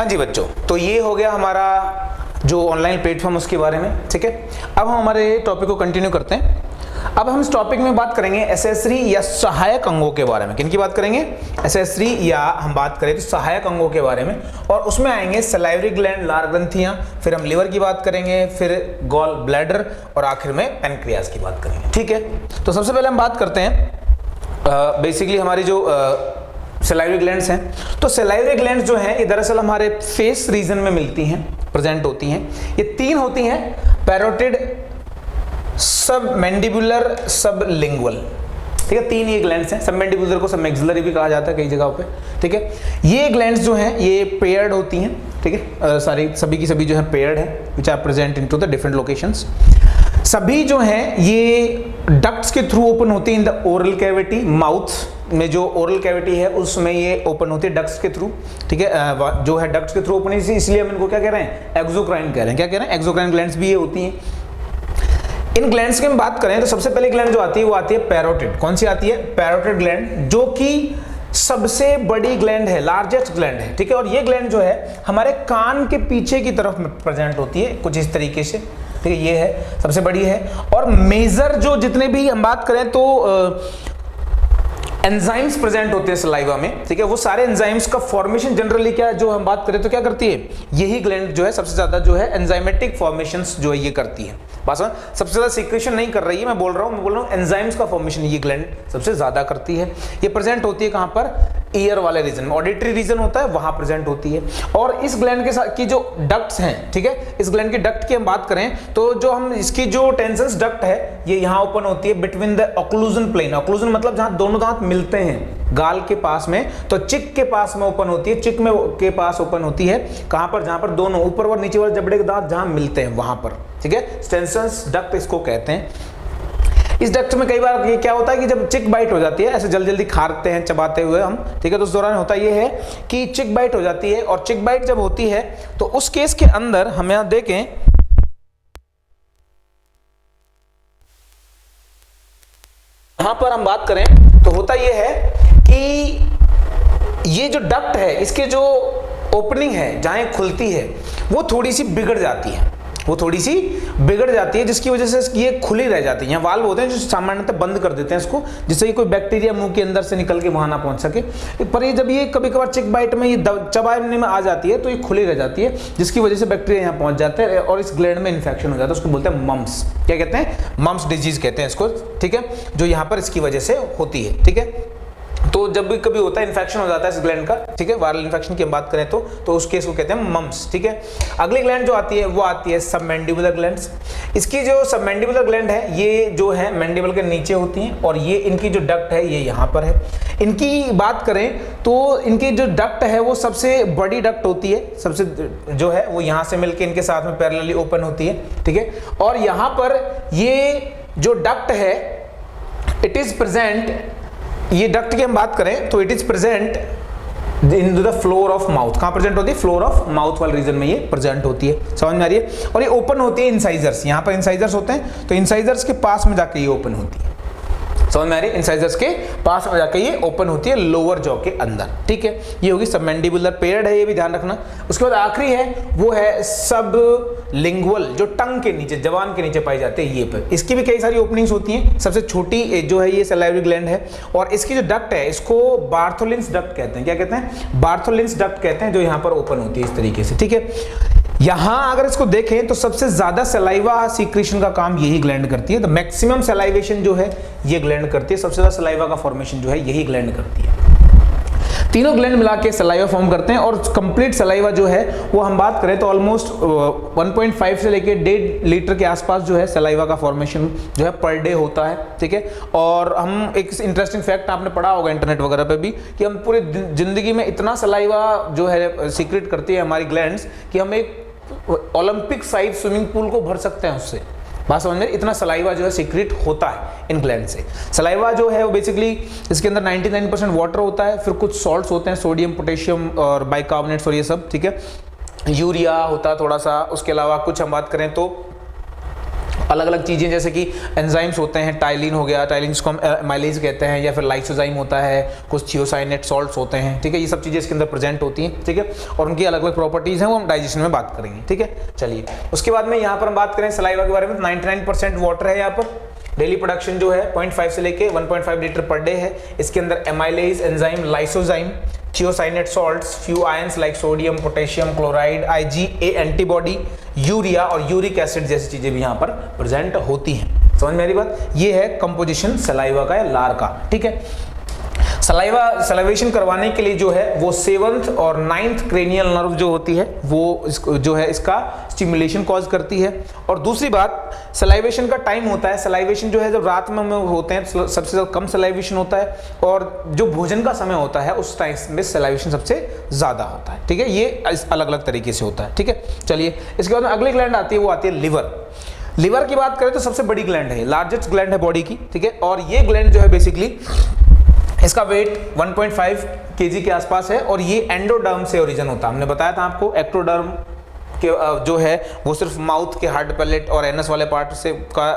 हाँ जी बच्चों, तो ये हो गया हमारा जो ऑनलाइन प्लेटफॉर्म उसके बारे में, ठीक है। अब हम हमारे टॉपिक को कंटिन्यू करते हैं। अब हम इस टॉपिक में बात करेंगे एक्सेसरी या सहायक अंगों के बारे में। किन की बात करेंगे? एक्सेसरी या हम बात करें तो सहायक अंगों के बारे में, और उसमें आएंगे सलाइवरी ग्लैंड, लार ग्रंथियां, फिर हम लिवर की बात करेंगे, फिर गॉल ब्लैडर और आखिर में पैनक्रियाज की बात करेंगे, ठीक है। तो सबसे पहले हम बात करते हैं बेसिकली हमारी जो सलाइवरी ग्लैंड्स हैं। तो सलाइवरी ग्लैंड्स जो हैं ये दरअसल हमारे फेस रीजन में मिलती हैं, प्रेजेंट होती हैं। ये तीन होती हैं, पैरोटिड, सब मैंडिबुलर, सब लिंगुअल, ठीक है। तीन ये ग्लैंड्स हैं। सब मैंडिबुलर को सब मैक्सिलरी भी कहा जाता है कई जगहों पे, ठीक है। ये ग्लैंड्स जो हैं ये पेयर्ड होती हैं, ठीक है। सारी सभी की सभी जो है पेयर्ड है, which are present into the different locations. सभी जो हैं ये डक्ट्स के थ्रू ओपन होती है in the oral cavity. Mouth में जो ओरल कैविटी है उसमें ये ओपन होती है डक्ट्स के थ्रू, ठीक है। जो है डक्ट्स के थ्रू ओपन, इसलिए हम इनको क्या कह रहे हैं? एक्सोक्राइन कह रहे हैं। क्या कह रहे हैं? एक्सोक्राइन ग्लैंड्स भी ये होती हैं। इन ग्लैंड्स की हम बात करें तो सबसे पहले ग्लैंड जो आती है वो आती है पैरोटिड। कौन सी आती है? पैरोटिड ग्लैंड, जो कि सबसे बड़ी ग्लैंड है, लार्जेस्ट ग्लैंड है, ठीक है। और ये ग्लैंड जो है हमारे कान के पीछे की तरफ प्रेजेंट होती है कुछ इस तरीके से, ठीक है। ये है सबसे बड़ी है। और मेजर जो जितने भी हम बात करें तो एंजाइम्स प्रेजेंट होते हैं सलाइवा में, ठीक है। वो सारे एंजाइम्स का फॉर्मेशन जनरली क्या जो हम बात करें तो क्या करती है? यही ग्लैंड जो है सबसे ज्यादा जो है एंजाइमेटिक फॉर्मेशंस जो है ये करती है। बात सबसे ज्यादा सीक्रेशन नहीं कर रही है, मैं बोल रहा हूँ एंजाइम्स का फॉर्मेशन ये ग्लैंड सबसे ज्यादा करती है। ये प्रेजेंट होती है कहां पर? ईयर वाले रीजन में, ऑडिटरी रीजन होता है वहां प्रेजेंट होती है। और इस ग्लैंड के साथ की जो डक्ट्स हैं, ठीक है, इस ग्लैंड की डक्ट की हम बात करें तो जो हम इसकी जो टेंसन्स डक्ट है ये यहां ओपन होती है between the occlusion plane. Occlusion मतलब जहां दोनों दांत मिलते हैं गाल के पास में, तो चिक के पास में ओपन होती है। चिक में के पास ओपन होती है कहां पर? जहां पर दोनों ऊपर और नीचे वाले जबड़े के दांत जहां मिलते हैं वहां पर, ठीक है। स्टेंसन्स डक्ट इसको कहते हैं। इस डक्ट में कई बार ये क्या होता है कि जब चिक बाइट हो जाती है, ऐसे जल्दी जल्दी खाते हैं चबाते हुए हम, ठीक है, तो उस दौरान होता ये है कि चिक बाइट हो जाती है। और चिक बाइट जब होती है तो उस केस के अंदर हम यहां देखें, यहां पर हम बात करें तो होता ये है कि ये जो डक्ट है इसके जो ओपनिंग है जहां खुलती है वो थोड़ी सी बिगड़ जाती है, वो थोड़ी सी बिगड़ जाती है, जिसकी वजह से ये खुली रह जाती है। यहाँ वाल्व होते हैं जो सामान्यतः बंद कर देते हैं इसको, जिससे कि कोई बैक्टीरिया मुंह के अंदर से निकल के वहां ना पहुंच सके। पर ये जब ये कभी कभार चिक बाइट में ये चबाने में आ जाती है तो ये खुली रह जाती है, जिसकी वजह से बैक्टीरिया यहाँ पहुंच जाते हैं और इस ग्लैंड में इन्फेक्शन हो जाता है। उसको बोलते हैं मम्स। क्या कहते हैं? मम्स डिजीज कहते हैं इसको, ठीक है, जो यहाँ पर इसकी वजह से होती है, ठीक है। तो जब भी कभी होता है इन्फेक्शन हो जाता है इस ग्लैंड का, ठीक है, वायरल इन्फेक्शन की हम बात करें तो उस केस को कहते हैं मम्स, ठीक है। अगली ग्लैंड जो आती है वो आती है सबमैंडिबुलर ग्लैंड्स। इसकी जो सबमैंडिबुलर ग्लैंड है ये जो है मैंडिबल के नीचे होती हैं, और ये इनकी जो डक्ट है ये यहाँ पर है। इनकी बात करें तो इनकी जो डक्ट है वो सबसे बड़ी डक्ट होती है, सबसे जो है वो यहाँ से मिलकर इनके साथ में पैरेलली ओपन होती है, ठीक है। और यहाँ पर ये जो डक्ट है इट इज प्रेजेंट, ये डक्ट की हम बात करें तो it is present in the floor of mouth. कहां प्रेजेंट होती है? फ्लोर ऑफ माउथ वाले रीजन में ये प्रेजेंट होती है। समझ में आ रही है? और ये ओपन होती है इंसाइजर्स, यहां पर इंसाइजर्स होते हैं तो इंसाइजर्स के पास में जाके ये ओपन होती है। समझ में आ रही है? इंसाइजर्स के पास में जाके ये ओपन होती है लोअर जॉ के अंदर, ठीक है। ये होगी सबमैंडिबुलर, पेयर्ड है, ये भी ध्यान रखना। उसके बाद आखिरी है वो है सब लिंगुअल, जो टंग के नीचे, जबान के नीचे पाई जाती है ये पर। इसकी भी कई सारी ओपनिंग्स होती हैं। सबसे छोटी जो है ये सलाइवरी ग्लैंड है, और इसकी जो डक्ट है इसको बार्थोलिन्स डक्ट कहते हैं। क्या कहते हैं? बार्थोलिन्स डक्ट कहते हैं, जो यहाँ पर ओपन होती है इस तरीके से, ठीक है। यहां अगर इसको देखें तो सबसे ज्यादा सलाइवा सीक्रेशन का काम यही ग्लैंड करती है। तो मैक्सिमम सलाइवेशन जो है ये ग्लैंड करती है, सबसे ज्यादा सलाइवा का फॉर्मेशन जो है यही ग्लैंड करती है। तीनों ग्लैंड मिला के सलाइवा फॉर्म करते हैं, और कंप्लीट सलाइवा जो है वो हम बात करें तो ऑलमोस्ट 1.5 से लेके 1.5 लीटर के आसपास जो है सलाइवा का फॉर्मेशन जो है पर डे होता है, ठीक है। और हम एक इंटरेस्टिंग फैक्ट आपने पढ़ा होगा इंटरनेट वगैरह पे भी कि हम पूरी जिंदगी में इतना सलाइवा जो है सीक्रेट करती है हमारी ग्लैंड्स कि हम एक ओलंपिक साइज स्विमिंग पूल को भर सकते हैं उससे। बात समझ में? इतना सलाइवा जो है सीक्रेट होता है इन ग्लैंड से। सलाइवा जो है वो बेसिकली इसके अंदर 99% वाटर होता है, फिर कुछ सॉल्ट्स होते हैं, सोडियम, पोटेशियम और बाइकार्बोनेट्स और ये सब, ठीक है। यूरिया होता है थोड़ा सा। उसके अलावा कुछ हम बात करें तो अलग अलग चीज़ें जैसे कि एंजाइम्स होते हैं, टाइलिन हो गया, टाइलिन जिसको हम माइलेज कहते हैं, या फिर लाइसोजाइम होता है, कुछ थियोसाइनेट सॉल्ट्स होते हैं, ठीक है, ये सब चीज़ें इसके अंदर प्रेजेंट होती हैं, ठीक है, और उनकी अलग अलग प्रॉपर्टीज़ हैं, वो हम डाइजेशन में बात करेंगे, ठीक है। चलिए उसके बाद में यहाँ पर हम बात करें सलाइवा के बारे में। 99% वाटर है यहाँ पर। डेली प्रोडक्शन जो है 0.5 से लेके 1.5 लीटर पर डे है। इसके अंदर amylase, enzyme, lysozyme, thiocyanate salts, few ions like sodium, potassium, chloride, IgA antibody, urea और यूरिक एसिड जैसी चीजें भी यहाँ पर प्रेजेंट होती हैं। समझ में आ रही बात? ये है कंपोजिशन सलाइवा का या लार का, ठीक है। सलाइवेशन करवाने के लिए जो है वो 7th और 9th क्रेनियल नर्व जो होती है वो जो है इसका स्टिमुलेशन कॉज करती है। और दूसरी बात, सलाइवेशन का टाइम होता है, सलाइवेशन जो है जब रात में होते हैं सबसे ज़्यादा कम सलाइवेशन होता है, और जो भोजन का समय होता है उस टाइम में सलाइवेशन सबसे ज़्यादा होता है, ठीक है। ये अलग अलग तरीके से होता है, ठीक है। चलिए इसके बाद में अगली ग्लैंड आती है, वो आती है लिवर। लिवर की बात करें तो सबसे बड़ी ग्लैंड है, लार्जेस्ट ग्लैंड है बॉडी की, ठीक है। और ये ग्लैंड जो है बेसिकली इसका वेट 1.5 kg के आसपास है, और ये एंडोडर्म से ओरिजिन होता है। हमने बताया था आपको एक्टोडर्म के जो है वो सिर्फ माउथ के हार्ड पैलेट और एनस वाले पार्ट से का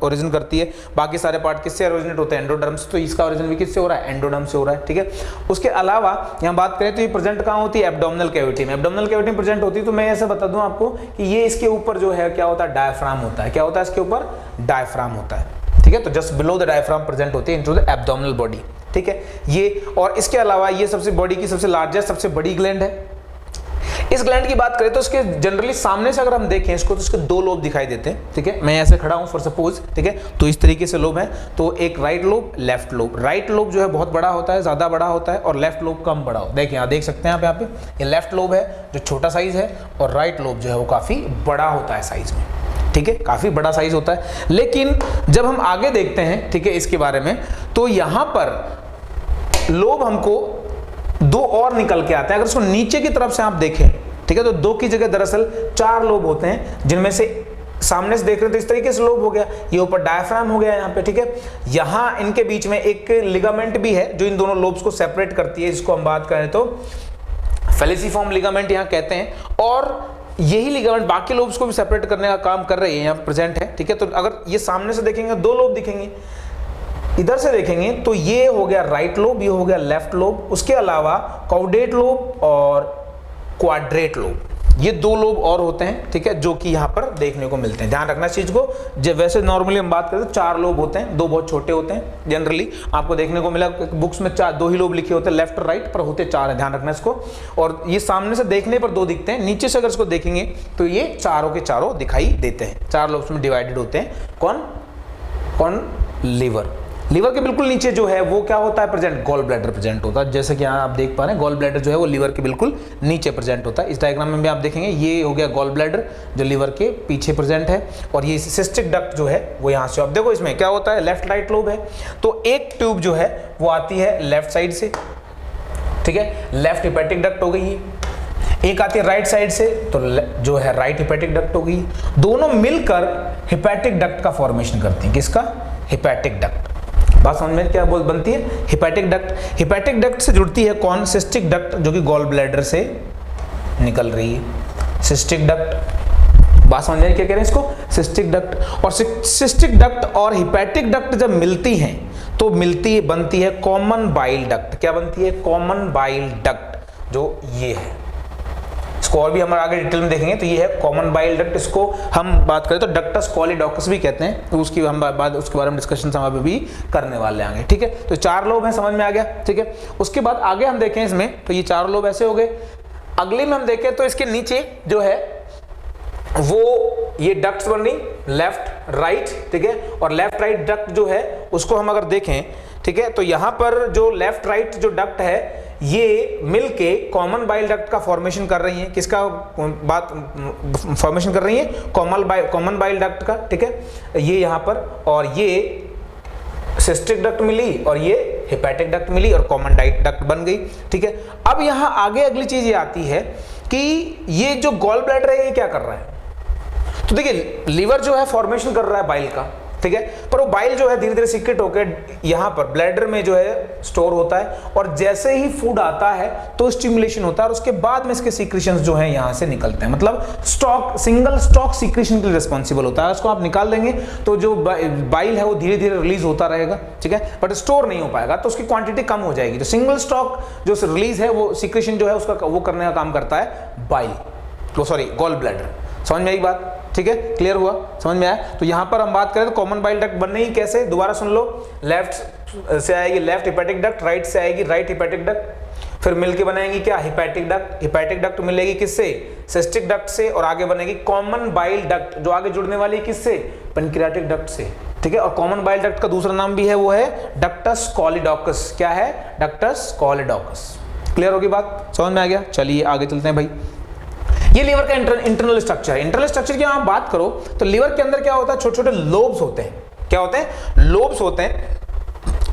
ओरिजिन करती है, बाकी सारे पार्ट किससे ओरिजिनेट होते हैं? एंडोडर्म से। तो इसका ओरिजिन भी किससे हो रहा है? एंडोडर्म से हो रहा है, ठीक है। उसके अलावा यहाँ बात करें तो ये प्रेजेंट कहाँ होती है? एब्डोमिनल कैविटी में। एब्डोमिनल कैविटी में प्रेजेंट होती है। तो मैं ऐसे बता दूं आपको कि ये इसके ऊपर जो है क्या होता है? डायफ्राम होता है। क्या होता है इसके ऊपर? डायफ्राम होता है, ठीक है। तो just below the diaphragm present होती है इनटू द एब्डोमिनल बॉडी, ठीक है। ये और इसके अलावा ये सबसे बॉडी की सबसे लार्जेस्ट सबसे बड़ी ग्लैंड है। इस ग्लैंड की बात करें तो इसके जनरली सामने से अगर हम देखें इसको तो इसके 2 लोब दिखाई देते हैं, ठीक है। मैं ऐसे खड़ा हूं फॉर सपोज, ठीक है, तो इस तरीके से लोब है। तो एक right lobe, left lobe. Right lobe जो है बहुत बड़ा होता है, ज्यादा बड़ा होता है, और लेफ्ट लोब कम बड़ा होता है। देखिए यहाँ देख सकते हैं आप, यहाँ पे ये लेफ्ट लोब है जो छोटा साइज है, और राइट लोब जो है वो काफी बड़ा होता है साइज में, ठीक है, काफी बड़ा साइज होता है। लेकिन जब हम आगे देखते हैं, ठीक है, इसके बारे में, तो यहां पर लोब हमको 2 और निकल के आते हैं। अगर इसको नीचे की तरफ से आप देखें, ठीक है, तो 2 की जगह दरअसल 4 लोब होते हैं, जिनमें से सामने से देख रहे हैं तो इस तरीके से लोब हो गया, ये ऊपर डायफ्राम हो गया यहाँ पे, ठीक है। यहाँ इनके बीच में एक लिगामेंट भी है जो इन दोनों लोब्स को सेपरेट करती है, जिसको हम बात करें तो फेलिसिफॉर्म लिगामेंट यहाँ कहते हैं। और यही लिगामेंट बाकी लोब्स को भी सेपरेट करने का काम कर रही है, यहाँ प्रेजेंट है, ठीक है। तो अगर ये सामने से देखेंगे 2 लोब दिखेंगे, इधर से देखेंगे तो ये हो गया राइट लोब, ये हो गया लेफ्ट लोब। उसके अलावा कॉर्डेट लोब और क्वाड्रेट लोब, ये 2 लोब और होते हैं, ठीक है, जो कि यहाँ पर देखने को मिलते हैं। ध्यान रखना इस चीज को। जब वैसे नॉर्मली हम बात करें तो 4 लोब होते हैं, 2 बहुत छोटे होते हैं। जनरली आपको देखने को मिला बुक्स में 2 ही लोब लिखे होते हैं, लेफ्ट और राइट, पर होते 4 है, ध्यान रखना इसको। और ये सामने से देखने पर 2 दिखते हैं, नीचे से अगर इसको देखेंगे तो ये चारों के चारों दिखाई देते हैं। 4 लोब्स में डिवाइडेड होते हैं। कौन? लीवर। लीवर के बिल्कुल नीचे जो है वो क्या होता है? प्रेजेंट गॉल ब्लैडर प्रेजेंट होता है। जैसे कि यहाँ आप देख पा रहे हैं, गॉल ब्लैडर जो है वो लीवर के बिल्कुल नीचे प्रेजेंट होता है। इस डायग्राम में भी आप देखेंगे ये हो गया गॉल ब्लैडर जो लीवर के पीछे प्रेजेंट है, और ये सिस्टिक डक्ट जो है वो यहाँ से। अब देखो इसमें क्या होता है, लेफ्ट राइट लोब है, तो एक ट्यूब जो है वो आती है लेफ्ट साइड से, ठीक है, लेफ्ट हिपैटिक डक्ट हो गई है। एक आती है राइट साइड से, तो जो है राइट हिपैटिक डक्ट हो गई। दोनों मिलकर हिपैटिक डक्ट का फॉर्मेशन करती हैं। किसका? Hepatic duct. बात समझ में क्या बनती है? Hepatic duct. हिपैटिक डक्ट से जुड़ती है कौन? सिस्टिक डक्ट, जो कि गॉल ब्लैडर से निकल रही है। सिस्टिक डक्ट, बात समझ में क्या कह रहे हैं इसको? Cystic duct. और सिस्टिक डक्ट और हिपैटिक डक्ट जब मिलती हैं तो बनती है कॉमन बाइल डक्ट। क्या बनती है? कॉमन बाइल डक्ट, जो ये है। इसको और भी हम आगे डिटेल में देखेंगे। तो ये है कॉमन बाइल डक्ट। इसको हम बात करें तो डक्टस कॉलीडॉकस भी कहते हैं, तो उसकी हम बाद उसके बारे में डिस्कशन समय भी करने वाले आगे, ठीक है। तो 4 लोब हैं, समझ में आ गया, ठीक है। उसके बाद आगे हम देखें इसमें, तो ये 4 लोब ऐसे हो गए। अगले में हम देखें तो इसके नीचे जो है वो ये डक्ट्स बन रही, लेफ्ट राइट, ठीक है। और लेफ्ट राइट डक्ट जो है उसको हम अगर देखें, ठीक है, तो यहाँ पर जो लेफ्ट राइट जो डक्ट है ये मिलके कॉमन बाइल डक्ट का फॉर्मेशन कर रही है। किसका बात फॉर्मेशन कर रही है? कॉमन बाइल डक्ट का, ठीक है। ये यहाँ पर, और ये सिस्टिक डक्ट मिली, और ये हिपैटिक डक्ट मिली, और कॉमन डक्ट बन गई, ठीक है। अब यहाँ आगे अगली चीज ये आती है कि ये जो गॉल ब्लैडर है ये क्या कर रहा है? तो देखिए लीवर जो है फॉर्मेशन कर रहा है बाइल का, ठीक है। पर वो बाइल जो है धीरे धीरे सीक्रेट होकर यहाँ पर ब्लैडर में जो है स्टोर होता है, और जैसे ही फूड आता है तो स्टिमुलेशन होता है, और उसके बाद में इसके सीक्रेशंस जो है यहाँ से निकलते हैं। मतलब स्टॉक, सिंगल स्टॉक सीक्रेशन के लिए रिस्पॉन्सिबल होता है। उसको आप निकाल देंगे तो जो बाइल है वो धीरे धीरे रिलीज होता रहेगा, ठीक है, बट स्टोर नहीं हो पाएगा, तो उसकी क्वांटिटी कम हो जाएगी। तो सिंगल स्टॉक जो रिलीज है वो सीक्रेशन जो है उसका वो करने का काम करता है बाइल, गॉल ब्लैडर। समझ में आई बात? ठीक है, क्लियर हुआ, समझ में आया? तो यहां पर हम बात करें तो कॉमन बाइल डक्ट बनने ही कैसे, दोबारा सुन लो। लेफ्ट से आएगी लेफ्ट हिपैटिक डक्ट, राइट से आएगी राइट हिपैटिक डक्ट, फिर मिलके बनाएंगी क्या, हिपैटिक डक्ट। हिपैटिक डक्ट मिलेगी किससे, सिस्टिक डक्ट से, और आगे बनेगी कॉमन बाइल डक्ट, जो आगे जुड़ने वाली है किससे, पैनक्रियाटिक डक्ट से, ठीक है। और कॉमन बाइल डक्ट का दूसरा नाम भी है, वो है डक्टस कॉलिडोकस। क्या है, डक्टस कॉलिडोकस। क्लियर होगी बात, समझ में आ गया? चलिए आगे चलते हैं भाई। ये लीवर का इंटरनल स्ट्रक्चर है। इंटरनल स्ट्रक्चर की आप बात करो तो लीवर के अंदर क्या होता है, छोटे छोटे लोब्स होते हैं। क्या होते हैं, लोब्स होते हैं।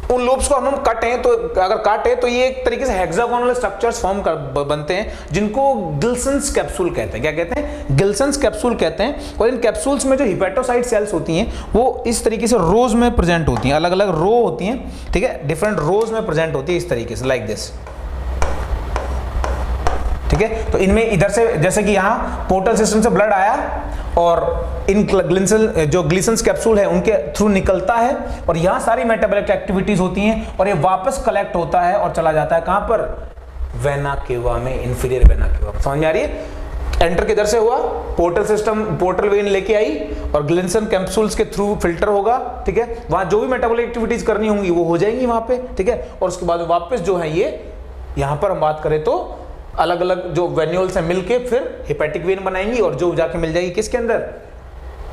उन लोब्स को हम काटें तो, अगर काटे तो ये एक तरीके से हेक्सागोनल स्ट्रक्चर्स फॉर्म कर बनते हैं, जिनको गिल्सन्स कैप्सूल कहते हैं। क्या कहते हैं, गिल्सन्स कैप्सूल कहते हैं। और इन कैप्सूल्स में जो हिपैटोसाइट सेल्स होती हैं वो इस तरीके से रोज में प्रेजेंट होती हैं, अलग अलग रो होती हैं, ठीक है, डिफरेंट रोज में प्रेजेंट होती है इस तरीके से, लाइक दिस, ठीक है। तो इनमें इधर से जैसे कि यहाँ पोर्टल सिस्टम से ब्लड आया और इन ग्लिसन्स कैप्सूल है उनके थ्रू निकलता है, और यहाँ सारी मेटाबॉलिक एक्टिविटीज होती हैं, और ये वापस कलेक्ट होता है और चला जाता है कहाँ पर, वेना केवा में, इंफीरियर वेना केवा। समझ में आ रही है? एंटर किधर से हुआ, पोर्टल सिस्टम, पोर्टल वेन लेके आई और ग्लिसन कैप्सूल्स के थ्रू फिल्टर होगा, ठीक है। वहां जो भी मेटाबॉलिक एक्टिविटीज करनी होंगी वो हो जाएंगी वहां पे, ठीक है। और उसके बाद वापस जो है ये यहाँ पर हम बात करें तो अलग अलग जो वेन्यूल से मिलके फिर हिपैटिक वेन बनाएंगी, और जो जाके मिल जाएगी किसके अंदर,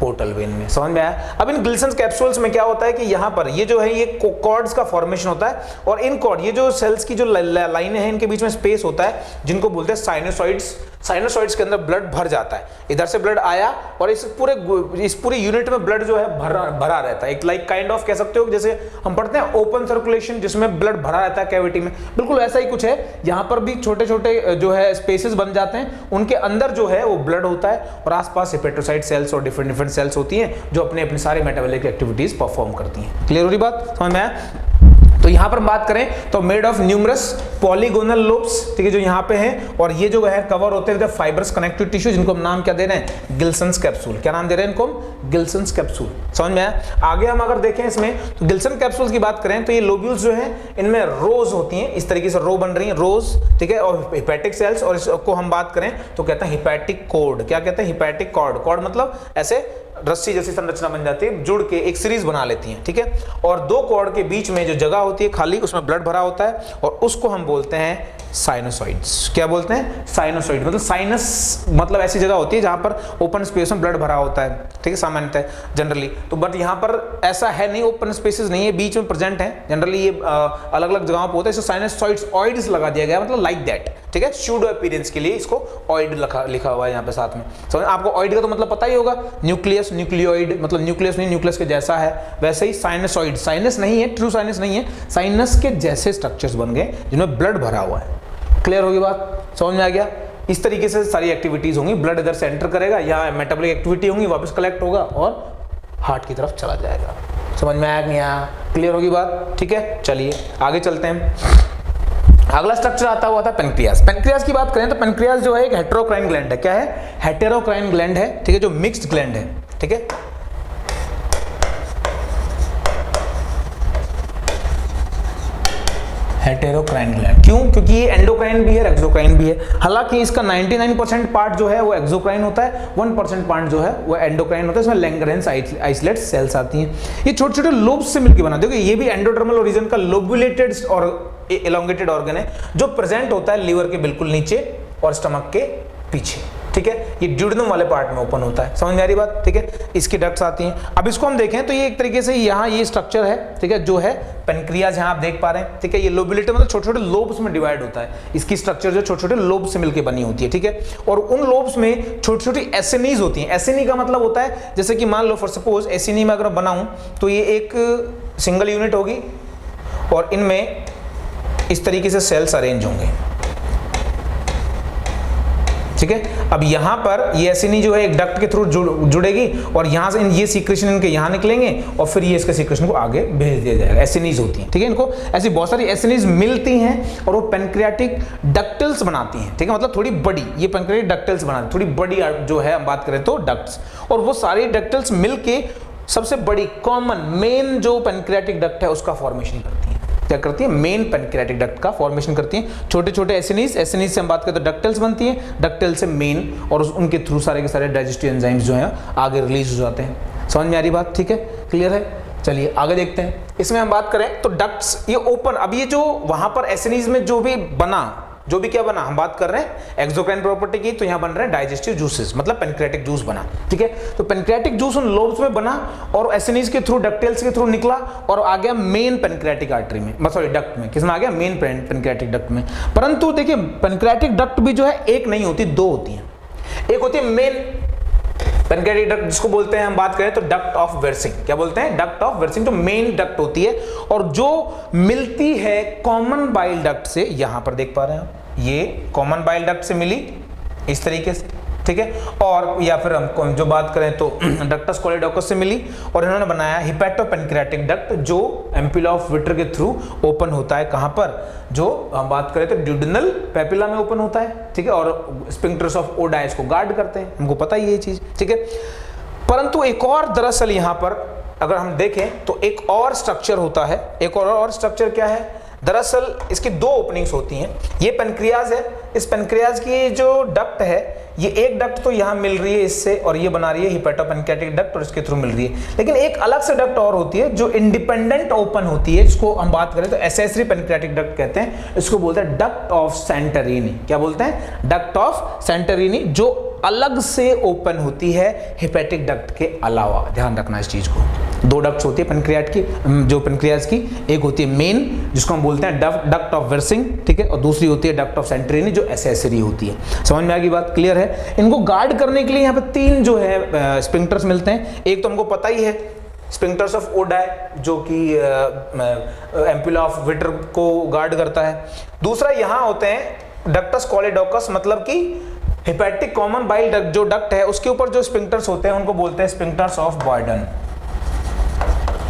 पोर्टल वेन में। समझ में आया? अब इन ग्लिसन्स कैप्सूल्स में क्या होता है कि यहाँ पर ये जो है ये कॉर्ड्स का फॉर्मेशन होता है, और इन कॉर्ड, ये जो सेल्स की जो लाइनें हैं इनके बीच में स्पेस होता है, जिनको बोलते हैं साइनोसॉइड्स। साइनोसॉइड्स के अंदर ब्लड भर जाता है, इधर से ब्लड आया और इस पूरे यूनिट में ब्लड जो है भरा रहता है। एक लाइक काइंड ऑफ कह सकते हो जैसे हम पढ़ते हैं ओपन सर्कुलेशन, जिसमें ब्लड भरा रहता है कैविटी में, बिल्कुल ऐसा ही कुछ है। यहाँ पर भी छोटे छोटे जो है स्पेसेस बन जाते हैं, उनके अंदर जो है वो ब्लड होता है, और आसपास हिपैटोसाइट सेल्स और डिफरेंट सेल्स होती हैं जो अपने अपने सारे मेटाबॉलिक एक्टिविटीज परफॉर्म करती हैं। क्लियर हो रही बात, समझ में आया? तो यहां पर बात करें तो made of numerous polygonal lobes, ठीक है, जो यहां पे हैं, और ये जो है कवर होते हैं फाइब्रस कनेक्टिव टिश्यू, जिनको हम नाम क्या दे रहे हैं, गिल्सन्स कैप्सूल। क्या नाम दे रहे हैं इनको, गिल्सन्स कैप्सूल। समझ में आया? आगे हम अगर देखें इसमें तो गिल्सन कैप्सूल की बात करें तो ये लोब्यूल्स जो हैं इनमें रोज होती हैं, इस तरीके से रो बन रही हैं, रोज, ठीक है, और हिपैटिक सेल्स, और इसको हम बात करें तो कहते हैं हिपैटिक कॉर्ड। क्या कहते हैं, हिपैटिक कॉर्ड। कॉर्ड मतलब ऐसे रस्सी जैसी संरचना बन जाती है, जुड़ के एक सीरीज बना लेती हैं, ठीक है। और दो कॉर्ड के बीच में जो जगह होती है खाली, उसमें ब्लड भरा होता है, और उसको हम बोलते हैं साइनोसॉइड्स। क्या बोलते हैं, साइनोसॉइड। मतलब साइनस मतलब ऐसी जगह होती है जहां पर ओपन स्पेस में ब्लड भरा होता है, ठीक है, सामान्यतः जनरली। तो बट यहाँ पर ऐसा है नहीं, ओपन स्पेसेस नहीं है, बीच में प्रेजेंट है जनरली, ये अलग अलग जगहों पर होता है। इसको साइनोसॉइड्स ऑइड्स लगा दिया गया, मतलब लाइक दैट, ठीक है, सूडो अपीयरेंस के लिए इसको ऑइड लिखा हुआ है यहाँ पे साथ में। समझ, आपको ऑइड का तो मतलब पता ही होगा, न्यूक्लियस, न्यूक्लियोइड, मतलब न्यूक्लियस नहीं, न्यूक्लियस के जैसा है, वैसे ही साइनसॉइड, साइनस नहीं है, ट्रू साइनस नहीं है, साइनस के जैसे स्ट्रक्चर्स बन गए जिनमें ब्लड भरा हुआ है। क्लियर होगी बात, समझ में आ गया? इस तरीके से सारी एक्टिविटीज होंगी, ब्लड इधर से एंटर करेगा, यहाँ मेटाबॉलिक एक्टिविटी होंगी, वापस कलेक्ट होगा और हार्ट की तरफ चला जाएगा। समझ में आया कि यहाँ क्लियर होगी बात? ठीक है, चलिए आगे चलते हैं। अगला स्ट्रक्चर आता हुआ था पेनक्रियास। पेनक्रियास की बात करें तो पेनक्रियास जो है एक हेटेरोक्राइन ग्लैंड है। क्या है, हेटेरोक्राइन ग्लैंड है, ठीक है, जो मिक्स्ड ग्लैंड है, ठीक है। हेटेरोक्राइन ग्लैंड क्यों, क्योंकि ये एंडोक्राइन भी है, एक्सोक्राइन भी है। हालांकि इसका 99% पार्ट जो है वो एक्सोक्राइन होता है, 1% पार्ट जो है वो एंडोक्राइन होता है। इसमें लैंगरेंस आइसोलेट सेल्स आती हैं। ये छोटे छोटे लोब्स से मिलकर बना, देखिए ये भी एंडोडर्मल ओरिजिन का लोबुलेटेड और एलोंगेटेड ऑर्गन है, जो प्रेजेंट होता है लीवर के बिल्कुल नीचे और स्टमक के पीछे, ठीक है। ये ड्यूडेनम वाले पार्ट में ओपन होता है। समझ में आ रही बात, ठीक है। इसकी डक्ट्स आती हैं। अब इसको हम देखें तो ये एक तरीके से यहाँ ये स्ट्रक्चर है, ठीक है, जो है पेनक्रियाज, यहाँ आप देख पा रहे हैं, ठीक है। ये लोबुलेटेड मतलब छोटे छोटे लोब्स में डिवाइड होता है। इसकी स्ट्रक्चर जो छोटे छोटे लोब्स से मिलकर बनी होती है, ठीक है। और उन लोब्स में छोटी छोटी एसिनीज होती हैं। एसिनी का मतलब होता है जैसे कि मान लो फॉर सपोज एसिनी में अगर बनाऊं तो ये एक सिंगल यूनिट होगी और इनमें इस तरीके से सेल्स अरेंज होंगे, ठीक है। अब यहाँ पर ये एसिनी जो है एक डक्ट के थ्रू जुड़ेगी और यहाँ से ये सीक्रेशन इनके यहाँ निकलेंगे और फिर ये इसके सीक्रेशन को आगे भेज दिया जाएगा। एसिनीज होती हैं, ठीक है। इनको ऐसी बहुत सारी एसिनीज मिलती हैं और वो पेनक्रियाटिक डक्टल्स बनाती हैं, ठीक है। मतलब थोड़ी बड़ी ये पेनक्रियाटिक डक्टल्स बनाती हैं, थोड़ी बड़ी जो है हम बात करें तो डक्ट्स, और वो सारी डक्टल्स मिलके सबसे बड़ी कॉमन मेन जो पेनक्रियाटिक डक्ट है उसका फॉर्मेशन करती है। क्या करती है? मेन पेनक्रियाटिक डक्ट का फॉर्मेशन करती हैं। छोटे छोटे एसिनीज से हम बात करें तो डक्टल्स बनती हैं, डक्टल से मेन, और उनके थ्रू सारे के सारे डाइजेस्टिव एंजाइम्स जो हैं आगे रिलीज हो जाते हैं। समझ में आ रही बात? ठीक है, क्लियर है। चलिए आगे देखते हैं। इसमें हम बात करें तो डक्ट्स ये ओपन, अब ये जो वहां पर एसिनीज में जो भी बना, जो भी क्या बना, हम बात कर रहे हैं एक्सोक्राइन प्रॉपर्टी की, तो यहां बन रहे हैं डाइजेस्टिव जूसेस, मतलब पेनक्रियाटिक जूस बना, ठीक है। तो पेनक्रियाटिक जूस उन लोब्स में बना और एसिनीज के थ्रू, डक्टेल्स के थ्रू निकला और आ गया मेन पेनक्रियाटिक आर्टरी में, सॉरी डक्ट में। किसमें आ गया? मेन पेनक्रियाटिक डक्ट में। परंतु देखिए पेनक्रियाटिक डक्ट भी जो है एक नहीं होती, दो होती हैं। एक होती है मेन पेनक्रियाटिक डक्ट, जिसको बोलते हैं हम बात करें तो डक्ट ऑफ वेर्सिंग। क्या बोलते हैं? डक्ट ऑफ वेर्सिंग, जो मेन डक्ट होती है और जो मिलती है कॉमन बाइल डक्ट से। यहां पर देख पा रहे हैं आप, ये कॉमन बाइल डक्ट से मिली इस तरीके से, ठीक है। और या फिर हम जो बात करें तो डक्टस कोलेडोकस से मिली और इन्होंने बनाया हिपैटोपेनक्रियाटिक डक्ट, जो एम्पुला ऑफ विटर के थ्रू ओपन होता है। कहां पर? जो हम बात करें तो ड्यूडेनल पेपिला में ओपन होता है, ठीक है। और स्फिंक्टर्स ऑफ ओडा इसको गार्ड करते हैं, हमको पता ही है ये चीज, ठीक है। परंतु एक और दरअसल यहां पर अगर हम देखें तो एक और स्ट्रक्चर होता है। एक और स्ट्रक्चर क्या है? दरअसल इसकी दो ओपनिंग्स होती हैं। ये पेनक्रियाज है, इस पेनक्रियाज की जो डक्ट है, ये एक डक्ट तो यहाँ मिल रही है इससे और ये बना रही है हिपैटोपेनक्रियाटिक डक्ट और इसके थ्रू मिल रही है। लेकिन एक अलग से डक्ट और होती है जो इंडिपेंडेंट ओपन होती है, जिसको हम बात करें तो एसेसरी पेनक्रियाटिक डक्ट कहते हैं। इसको बोलते हैं डक्ट ऑफ सेंटरिनी। क्या बोलते हैं? डक्ट ऑफ सेंटरिनी, जो अलग से ओपन होती है हेपेटिक डक्ट के अलावा। ध्यान रखना इस चीज को। दो डक्ट्स होती है पेनक्रियाट की, जो पेनक्रियाज की, एक होती है मेन जिसको हम बोलते हैं डक्ट ऑफ वेर्सिंग, ठीक है, और दूसरी होती है डक्ट ऑफ सेंटरिनी जो एसेसरी होती है। समझ में आ गई बात? क्लियर है। इनको गार्ड करने के लिए यहाँ पे तीन जो है स्फिंक्टर्स मिलते हैं। एक तो हमको पता ही है स्फिंक्टर्स ऑफ ओडाई, जो कि एम्पुला ऑफ विटर को गार्ड करता है। दूसरा यहाँ होते हैं डक्टस कोलेडोकस, मतलब कि हेपेटिक कॉमन बाइल डक्ट जो डक्ट है उसके ऊपर जो स्फिंक्टर्स होते हैं उनको बोलते हैं स्फिंक्टर्स ऑफ बॉयडन।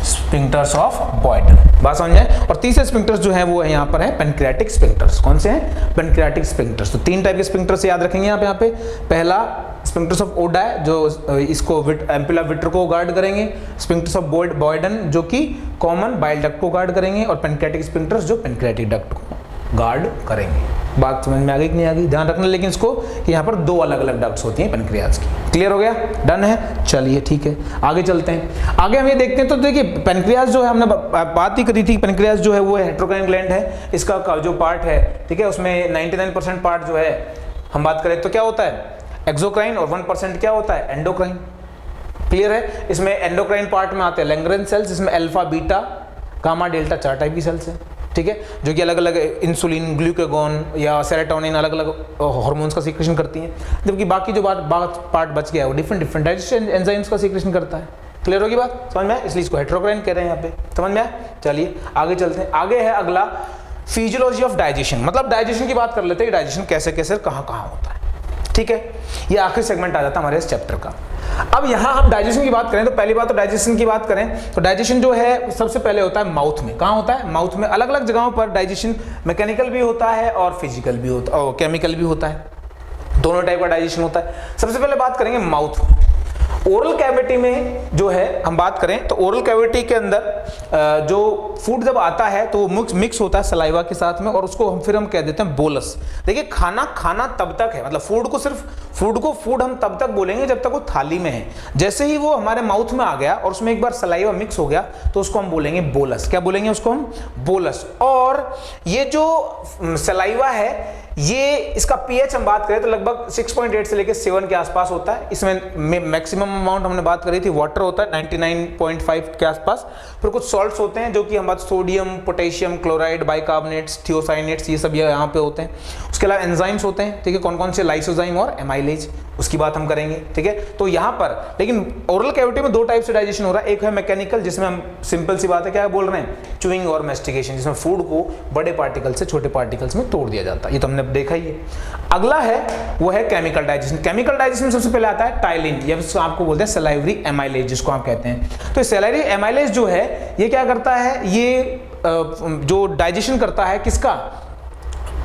स्फिंक्टर्स ऑफ बॉयडन, बात समझ में? और तीसरे स्फिंक्टर्स जो है वो यहाँ पर है पेनक्रियाटिक स्फिंक्टर्स। कौन से हैं? Pancreatic sphincters. तो तीन टाइप के स्फिंक्टर्स याद रखेंगे यहाँ पे। पहला स्फिंक्टर्स ऑफ ओडाई, जो इसको एम्पुला विटर को गार्ड करेंगे। स्फिंक्टर्स ऑफ बॉयडन, जो कि कॉमन बाइल डक्ट को गार्ड करेंगे। और पेनक्रियाटिक स्फिंक्टर्स, जो पेनक्रियाटिक डक्ट को गार्ड करेंगे। बात समझ में आ गई कि नहीं आ गई? ध्यान रखना लेकिन इसको कि यहाँ पर दो अलग अलग डक्ट्स होती हैं पेनक्रियाज की। क्लियर हो गया? डन है। चलिए ठीक है, आगे चलते हैं। आगे हम ये देखते हैं तो देखिए पेनक्रियाज जो है, हमने बात ही करी थी, पेनक्रियाज जो है वो हेटेरोक्राइन ग्लैंड है। इसका जो पार्ट है, ठीक है, उसमें 99% पार्ट जो है हम बात करें तो क्या होता है? एक्सोक्राइन, और 1% क्या होता है? एंडोक्राइन। क्लियर है। इसमें एंडोक्राइन पार्ट में आते हैं लैंग्रेन सेल्स, जिसमें alpha, beta, gamma, delta 4 type की सेल्स है, ठीक है, जो कि अलग अलग इंसुलिन, ग्लूकागोन या सेरोटोनिन अलग अलग हार्मोन्स का सीक्रेशन करती हैं। जबकि बाकी जो पार्ट बच गया है वो डिफरेंट डाइजेशन एंजाइम्स का सीक्रेशन करता है। क्लियर होगी बात? समझ में आया? इसलिए इसको हेटेरोक्राइन कह रहे हैं यहाँ पे। समझ में आया? चलिए आगे चलते हैं। आगे है अगला फिजियोलॉजी ऑफ डाइजेशन, मतलब डाइजेशन की बात कर लेते हैं। डाइजेशन कैसे कैसे कहाँ होता है, ठीक है। ये आखिरी सेगमेंट आ जाता है हमारे इस चैप्टर का। अब यहां हम डाइजेशन की बात करें तो पहली बात तो डाइजेशन की बात करें तो डाइजेशन जो है सबसे पहले होता है माउथ में। कहां होता है? माउथ में। अलग अलग जगहों पर डाइजेशन मैकेनिकल भी होता है और फिजिकल भी होता है और केमिकल भी होता है। दोनों टाइप का डाइजेशन होता है। सबसे पहले बात करेंगे माउथ। ओरल कैविटी में जो है हम बात करें तो ओरल कैविटी के अंदर जो फूड जब आता है तो वो मिक्स होता है सलाइवा के साथ में, और उसको फिर हम कह देते हैं बोलस। देखिए खाना तब तक है, मतलब फूड हम तब तक बोलेंगे जब तक वो थाली में है। जैसे ही वो हमारे माउथ में आ गया और उसमें एक बार सलाइवा मिक्स हो गया तो उसको हम बोलेंगे बोलस। क्या बोलेंगे उसको हम? बोलस। और ये जो सलाइवा है ये इसका पीएच हम बात करें तो लगभग 6.8 से लेकर 7 के आसपास होता है। इसमें मैक्सिमम अमाउंट हमने बात करी थी वाटर होता है 99.5 के आसपास। फिर कुछ सॉल्ट्स होते हैं जो कि हम बात सोडियम, पोटेशियम, क्लोराइड, बाइकार्बोनेट्स, थियोसाइनेट्स, ये सब यहाँ पे होते हैं। उसके अलावा एंजाइम्स होते हैं, ठीक है, कौन कौन से? लाइसोजाइम और एमाइलोज एमाइलेज, उसकी बात हम करेंगे, ठीक है। तो यहाँ पर लेकिन ओरल कैविटी में दो टाइप से डाइजेशन हो रहा है, एक है मैकेनिकल जिसमें हम सिंपल सी बात है क्या बोल रहे हैं, च्यूइंग और मैस्टिकेशन, जिसमें फूड को बड़े पार्टिकल से छोटे पार्टिकल्स में तोड़ दिया जाता है, ये तो हमने देखा ही है। अगला है वो है केमिकल डाइजेशन। केमिकल डाइजेशन में सबसे पहले आता है टाइलिन, या आपको बोलते हैं सलाइवरी एमाइलेज जिसको आप कहते हैं। तो सलाइवरी एमाइलेज जो है ये क्या करता है, ये जो डाइजेशन करता है किसका,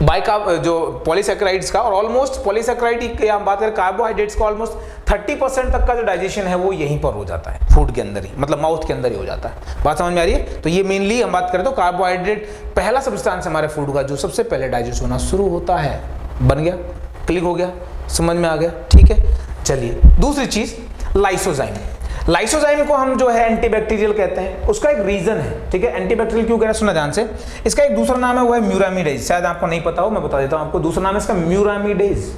जो पॉलीसैकेराइड्स का, और ऑलमोस्ट पॉलीसैकेराइड की हम बात करें कार्बोहाइड्रेट्स का ऑलमोस्ट 30% तक का जो डाइजेशन है वो यहीं पर हो जाता है, फूड के अंदर ही, मतलब माउथ के अंदर ही हो जाता है। बात समझ में आ रही है। तो ये मेनली हम बात करें तो कार्बोहाइड्रेट पहला सब्सटेंस हमारे फूड का जो सबसे पहले डाइजेस्ट होना शुरू होता है। बन गया, क्लिक हो गया, समझ में आ गया, ठीक है। चलिए दूसरी चीज लाइसोजाइम। लाइसोजाइम को हम जो है एंटीबैक्टीरियल कहते हैं, उसका एक रीजन है, ठीक है। एंटीबैक्टीरियल क्यों कह रहे हैं सुना ध्यान से, इसका एक दूसरा नाम है वो है म्यूरामिडेज, शायद आपको नहीं पता हो, मैं बता देता हूं आपको, दूसरा नाम है इसका म्यूरामिडेज।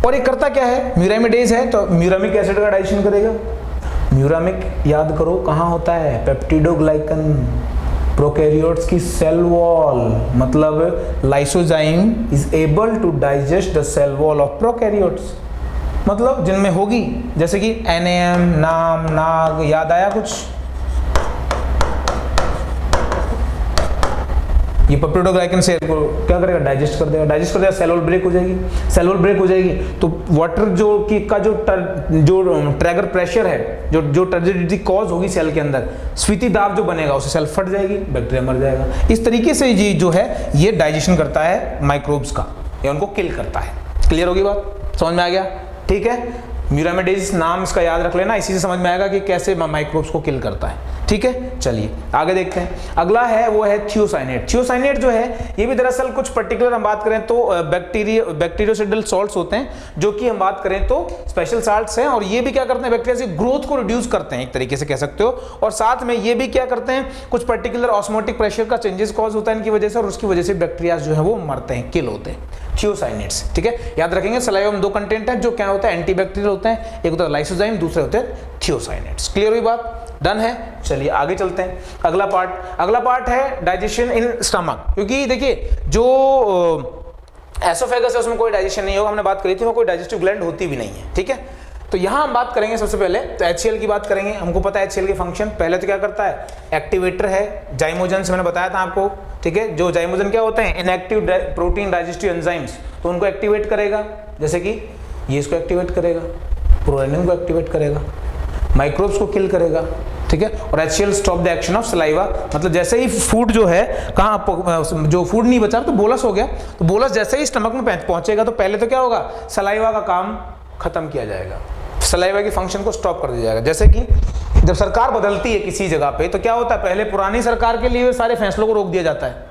और ये करता क्या है, म्यूरामिडेज है तो म्यूरामिक एसिड का डाइजेशन करेगा। म्यूरामिक याद करो कहां होता है, पेप्टिडोग्लाइकन, प्रोकैरियोट्स की सेल वॉल, मतलब lysozyme is able to digest the cell wall of prokaryotes, मतलब जिनमें होगी, जैसे कि NAM, नाम, नाग, याद आया कुछ, ये पेप्टिडोग्लाइकन सेल को क्या करेगा, डाइजेस्ट कर देगा, डाइजेस्ट कर देगा, सेल वॉल ब्रेक हो जाएगी, सेल वॉल ब्रेक हो जाएगी तो वाटर जो की का जो ट्रैगर प्रेशर है, जो टर्जिडिटी कॉज होगी सेल के अंदर, स्फीति दाब जो बनेगा उससे सेल फट जाएगी, बैक्टीरिया मर जाएगा। इस तरीके से ये जो है ये डाइजेशन करता है माइक्रोब्स का, या उनको किल करता है। क्लियर होगी बात, समझ में आ गया, ठीक है। म्यूरामिडेज नाम इसका याद रख लेना, इसी से समझ में आएगा कि कैसे माइक्रोब्स को किल करता है, ठीक है। चलिए आगे देखते हैं। अगला है वो है थियोसाइनेट। थियोसाइनेट जो है ये भी दरअसल कुछ पर्टिकुलर हम बात करें तो बैक्टीरियोसिडल सॉल्ट्स होते हैं, जो कि हम बात करें तो स्पेशल साल्ट्स हैं, और ये भी क्या करते हैं, बैक्टीरिया की ग्रोथ को रिड्यूस करते हैं एक तरीके से कह सकते हो, और साथ में ये भी क्या करते हैं, कुछ पर्टिकुलर ऑस्मोटिक प्रेशर का चेंजेस कॉज होता है इनकी वजह से, और उसकी वजह से बैक्टीरिया जो है वो मरते हैं, किल होते हैं, थियोसाइनेट्स, ठीक है। याद रखेंगे सलाइवा में दो कंटेंट है जो क्या होता है, एंटीबैक्टीरियल होते हैं, एक होता है लाइसोजाइम, दूसरे होते हैं थियोसाइनेट्स। क्लियर हुई बात, डन है। चलिए आगे चलते हैं। अगला पार्ट है डाइजेशन इन स्टमक, क्योंकि देखिए जो एसोफेगस है उसमें कोई डाइजेशन नहीं होगा, हमने बात करी थी, वो कोई डाइजेस्टिव ग्लैंड होती भी नहीं है, ठीक है। तो यहां हम बात करेंगे सबसे पहले तो HCl की बात करेंगे। हमको पता है HCl के फंक्शन, पहले तो क्या करता है, एक्टिवेटर है, जाइमोजेंस मैंने बताया था आपको, ठीक है। जो जाइमोजन क्या होते हैं, इनएक्टिव प्रोटीन डाइजेस्टिव एंजाइम्स, तो उनको एक्टिवेट करेगा, जैसे कि ये इसको एक्टिवेट करेगा, प्रोरेनिन को एक्टिवेट करेगा, माइक्रोब्स को किल करेगा, ठीक है। और HCl stop the action of saliva, मतलब जैसे ही फूड जो है कहाँ, जो फूड नहीं बचा तो बोलस हो गया, तो बोलस जैसे ही स्टमक में पहुंचेगा तो पहले तो क्या होगा, सलाइवा का काम खत्म किया जाएगा, सलाइवा की फंक्शन को स्टॉप कर दिया जाएगा। जैसे कि जब सरकार बदलती है किसी जगह पे तो क्या होता है, पहले पुरानी सरकार के लिए सारे फैसलों को रोक दिया जाता है,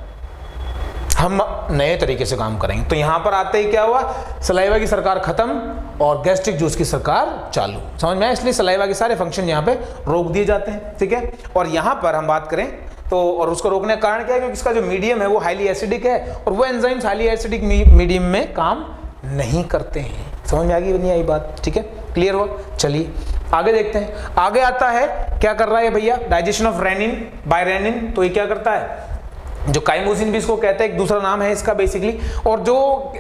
हम नए तरीके से काम करेंगे। तो यहां पर आते ही क्या हुआ, सलाइवा की सरकार खत्म और गैस्ट्रिक जूस की सरकार चालू, समझ में आया। इसलिए सलाइवा के सारे फंक्शन यहाँ पे रोक दिए जाते हैं, ठीक है। और यहाँ पर हम बात करें तो, और उसको रोकने का कारण क्या है, क्योंकि इसका जो मीडियम है वो हाईली एसिडिक है, और वो एंजाइम्स हाईली एसिडिक मीडियम में काम नहीं करते हैं। समझ में आ गई नहीं आई बात, ठीक है, क्लियर हुआ। चलिए आगे देखते हैं। आगे आता है क्या कर रहा है भैया, digestion of rennin by rennin. तो ये क्या करता है, जो काइमोसिन भी इसको कहते हैं, एक दूसरा नाम है इसका बेसिकली। और जो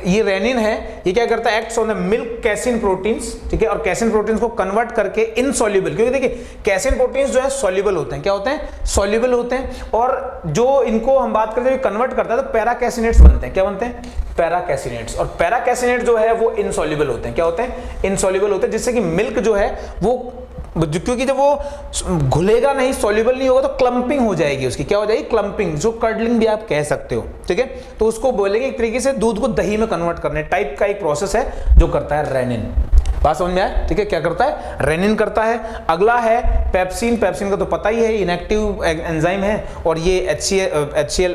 ये रेनिन है ये क्या करता है, acts on the milk casein proteins, ठीक है। और कैसिन प्रोटीन्स को कन्वर्ट करके इनसॉल्युबल, क्योंकि देखिए कैसिन प्रोटीन्स जो है सॉल्युबल होते हैं, क्या होते हैं, सॉल्युबल होते हैं। और जो इनको हम बात करते हैं कन्वर्ट करता है तो पैराकैसिनेट्स बनते हैं, क्या बनते हैं, पैराकैसिनेट्स। और पैराकैसिनेट जो है वो इनसॉल्युबल होते हैं, क्या होते हैं, इनसॉल्युबल होते हैं, जिससे कि मिल्क जो है वो, क्योंकि जब वो घुलेगा नहीं, सॉल्युबल नहीं होगा तो क्लम्पिंग हो जाएगी उसकी, क्या हो जाएगी, क्लम्पिंग, जो कर्डलिंग भी आप कह सकते हो, ठीक है। तो उसको बोलेंगे एक तरीके से दूध को दही में कन्वर्ट करने टाइप का एक प्रोसेस है जो करता है रेनिन। बात समझ में आया, ठीक है, क्या करता है, रेनिन करता है। अगला है पेप्सिन। पेप्सिन का तो पता ही है, इनएक्टिव एंजाइम है, और ये HCl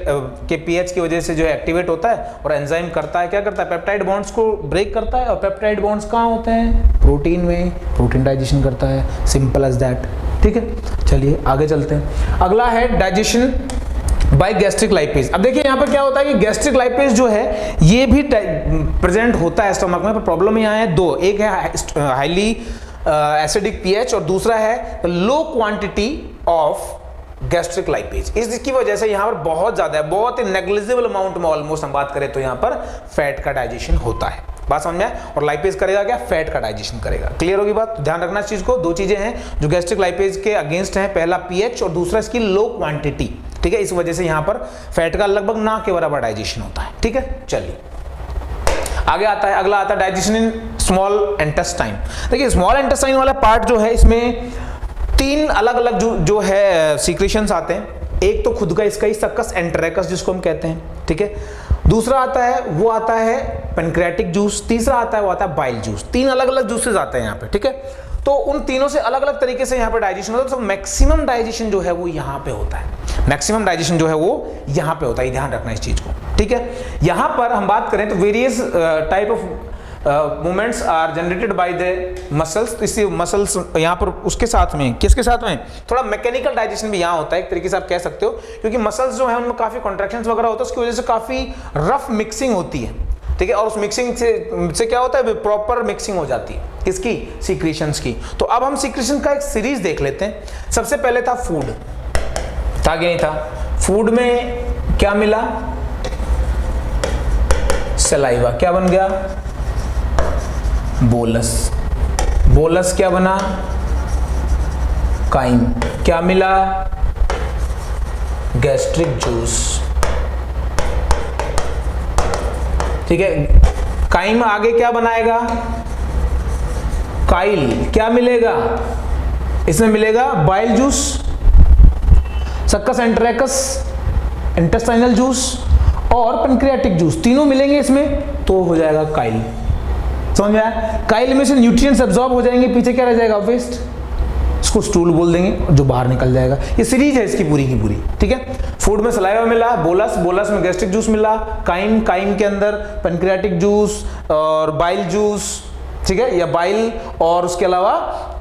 के pH की वजह से जो है एक्टिवेट होता है, और एंजाइम करता है, क्या करता है, पेप्टाइड बॉन्ड्स को ब्रेक करता है। और पेप्टाइड बॉन्ड्स कहाँ होते हैं, प्रोटीन में, प्रोटीन डाइजेशन करता है, सिंपल एज दैट, ठीक है। चलिए आगे चलते हैं। अगला है डाइजेशन बाय गैस्ट्रिक लाइपेज। अब देखिए यहाँ पर क्या होता है कि गैस्ट्रिक लाइपेज जो है ये भी प्रेजेंट होता है स्टमक में, पर प्रॉब्लम यहाँ है दो, एक है हाईली एसिडिक पीएच और दूसरा है लो क्वांटिटी ऑफ गैस्ट्रिक लाइपेज। इसकी वजह से यहाँ पर बहुत ज्यादा है, बहुत ही नेग्लिजिबल अमाउंट में ऑलमोस्ट हम बात करें तो यहाँ पर फैट का डाइजेशन होता है, बात समझ में आए। और लाइपेज करेगा क्या, फैट का डाइजेशन करेगा। क्लियर होगी बात, ध्यान रखना इस चीज को। दो चीजें हैं जो गैस्ट्रिक लाइपेज के अगेंस्ट हैं, पहला पीएच और दूसरा इसकी लो क्वांटिटी, ठीक है। इस वजह से यहां पर फैट का लगभग ना के बराबर डाइजेशन होता है, ठीक है। चलिए आगे आता है, अगला आता है डाइजेशन इन स्मॉल इंटेस्टाइन। देखिए स्मॉल इंटेस्टाइन वाला पार्ट जो है, इसमें तीन अलग अलग जो है सीक्रेशंस आते हैं। एक तो खुद का इसका ही सक्कस एंटेरेकस जिसको हम कहते हैं, ठीक है। दूसरा आता है वो आता है पेनक्रियाटिक जूस, तीसरा आता है वो आता है बाइल जूस। तीन अलग अलग जूसेस आते हैं यहाँ पे, ठीक है। तो उन तीनों से अलग अलग तरीके से यहाँ पे डाइजेशन होता है। तो मैक्सिमम डाइजेशन जो है वो यहाँ पे होता है, मैक्सिमम डाइजेशन जो है वो यहाँ पे होता है, ध्यान रखना इस चीज को, ठीक है। यहाँ पर हम बात करें तो various type of movements are generated by the muscles. इसी मसल्स यहाँ पर उसके साथ में, किसके साथ में, थोड़ा मैकेनिकल डाइजेशन भी यहाँ होता है एक तरीके से आप कह सकते हो, क्योंकि मसल्स जो है उनमें काफी कॉन्ट्रैक्शंस वगैरह होता है, उसकी वजह से काफी रफ मिक्सिंग होती है, ठीक है। और उस मिक्सिंग से क्या होता है, प्रॉपर मिक्सिंग हो जाती है किसकी, सीक्रेशंस की। तो अब हम सीक्रेशन का एक सीरीज देख लेते हैं। सबसे पहले था फूड, था कि नहीं था। फूड में क्या मिला, सलाइवा, क्या बन गया, बोलस। बोलस क्या बना, काइम। क्या मिला, गैस्ट्रिक जूस, ठीक है। काइम आगे क्या बनाएगा, काइल। क्या मिलेगा, इसमें मिलेगा bile juice, succus entericus, intestinal juice और पेनक्रियाटिक जूस, तीनों मिलेंगे इसमें तो हो जाएगा काइल। समझ में आया। काइल में से न्यूट्रिएंट्स एब्जॉर्ब हो जाएंगे, पीछे क्या रह जाएगा, वेस्ट, इसको स्टूल बोल देंगे, जो बाहर निकल जाएगा। ये सीरीज है इसकी पूरी की पूरी, ठीक है। फूड में सलाइवा मिला, बोलस, बोलस में गैस्ट्रिक जूस मिला, काइम, काइम के अंदर पेनक्रियाटिक जूस और बाइल जूस, ठीक है, या बाइल और उसके अलावा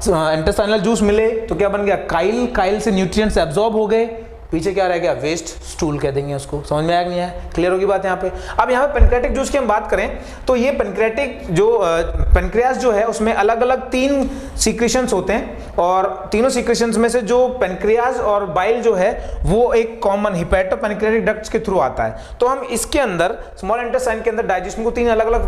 इंटेस्टाइनल जूस मिले तो क्या बन गया, काइल। काइल से न्यूट्रिएंट्स एब्जॉर्ब हो गए, पीछे क्या रह गया, वेस्ट, स्टूल कह देंगे उसको। समझ में आया नहीं आया, क्लियर होगी बात यहाँ पे। अब यहाँ पे पेनक्रियाटिक जूस की हम बात करें तो ये पेनक्रियाटिक जो पेनक्रियास जो है उसमें अलग अलग तीन सीक्रेशंस होते हैं, और तीनों सीक्रेशंस में से जो पेनक्रियास और बाइल जो है वो एक कॉमन हिपैटो पेनक्रियाटिक डक्ट्स के थ्रू आता है। तो हम इसके अंदर स्मॉल इंटेस्टाइन के अंदर डाइजेशन को तीन अलग अलग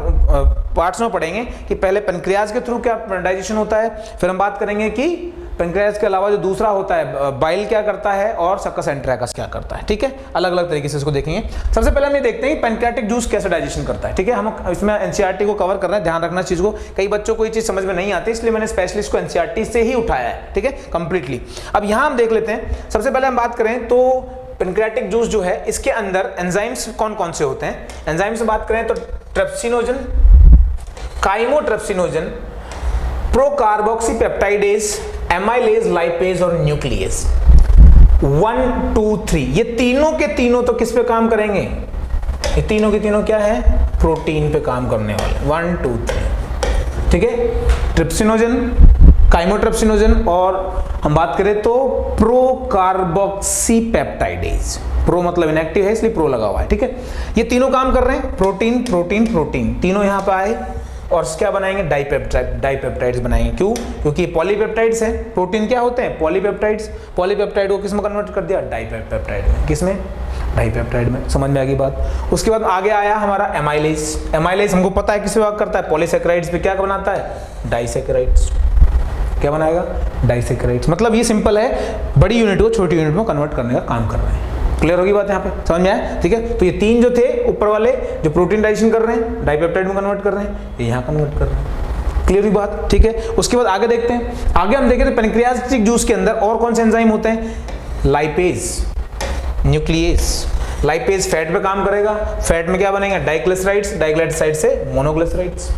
पार्ट्स में पढ़ेंगे कि पहले पेनक्रियास के थ्रू क्या डाइजेशन होता है, फिर हम बात करेंगे कि पेनक्रियास के अलावा जो दूसरा होता है बाइल क्या करता है, और सक्कस एंटेरेकस क्या करता है, ठीक है। अलग अलग तरीके से इसको देखेंगे। सबसे पहले हम ये देखते हैं कि पेनक्रियाटिक जूस कैसे डाइजेशन करता है, ठीक है। हम इसमें एनसीईआरटी को कवर कर रहे हैं, ध्यान रखना चीज को। कई बच्चों को ये चीज समझ में नहीं आती, इसलिए मैंने स्पेशलिस्ट को एनसीईआरटी से ही उठाया है, ठीक है, कंप्लीटली। अब यहाँ हम देख लेते हैं। सबसे पहले हम बात करें तो पेनक्रियाटिक जूस जो है इसके अंदर एंजाइम्स कौन कौन से होते हैं। एंजाइम से बात करें तो ट्रिप्सिनोजन, काइमोट्रिप्सिनोजन, प्रोकार्बोक्सीपेप्टाइडेज, एमाइलेज, लाइपेज और न्यूक्लियस। 1 2 3 ये तीनों के तीनों तो किस पे काम करेंगे, ये तीनों के तीनों क्या है, प्रोटीन पे काम करने वाले। 1 2 3, ठीक है। ट्रिप्सिनोजन, काइमोट्रिप्सिनोजन और हम बात करें तो प्रोकार्बोक्सीपेप्टाइडेज। प्रो मतलब इनएक्टिव है इसलिए प्रो लगा हुआ है, ठीक है। ये तीनों काम कर रहे हैं, प्रोटीन प्रोटीन प्रोटीन, तीनों यहां पे आए और क्या बनाएंगे, डाइपेप्टाइड्स बनाएंगे। क्यों, क्योंकि पॉलीपेप्टाइड्स हैं। प्रोटीन क्या होते हैं, पॉलीपेप्टाइड्स। पॉलीपेप्टाइड को किसमें कन्वर्ट कर दिया, डाइपेप्टाइड में। किसमें, डाइपेप्टाइड में। समझ में आ गई बात। उसके बाद आगे आया हमारा एमाइलेज। एमाइलेज हमको पता है किससे वर्क करता है, पॉलीसैकेराइड्स पे क्या बनाता है, डाइसैकेराइड्स। क्या बनाएगा, डाइसैकेराइड्स। मतलब ये सिंपल है, बड़ी यूनिट को छोटी यूनिट में कन्वर्ट करने का काम कर रहे हैं। क्लियर होगी बात यहाँ पे, समझ में आया, ठीक है। तो ये तीन जो थे ऊपर वाले जो प्रोटीन डाइजेशन कर रहे हैं, डाइपेप्टाइड में कन्वर्ट कर रहे हैं, ये यहाँ कन्वर्ट कर रहे हैं। क्लियर हुई बात, ठीक है। उसके बाद आगे देखते हैं। आगे हम देखें तो पेनक्रियाटिक जूस के अंदर और कौन से एंजाइम होते हैं, लाइपेज, न्यूक्लियस। लाइपेज फैट पे काम करेगा, फैट में क्या बनेगा, डाइग्लिसराइड्स, डाइग्लिसराइड से मोनोग्लिसराइड्स।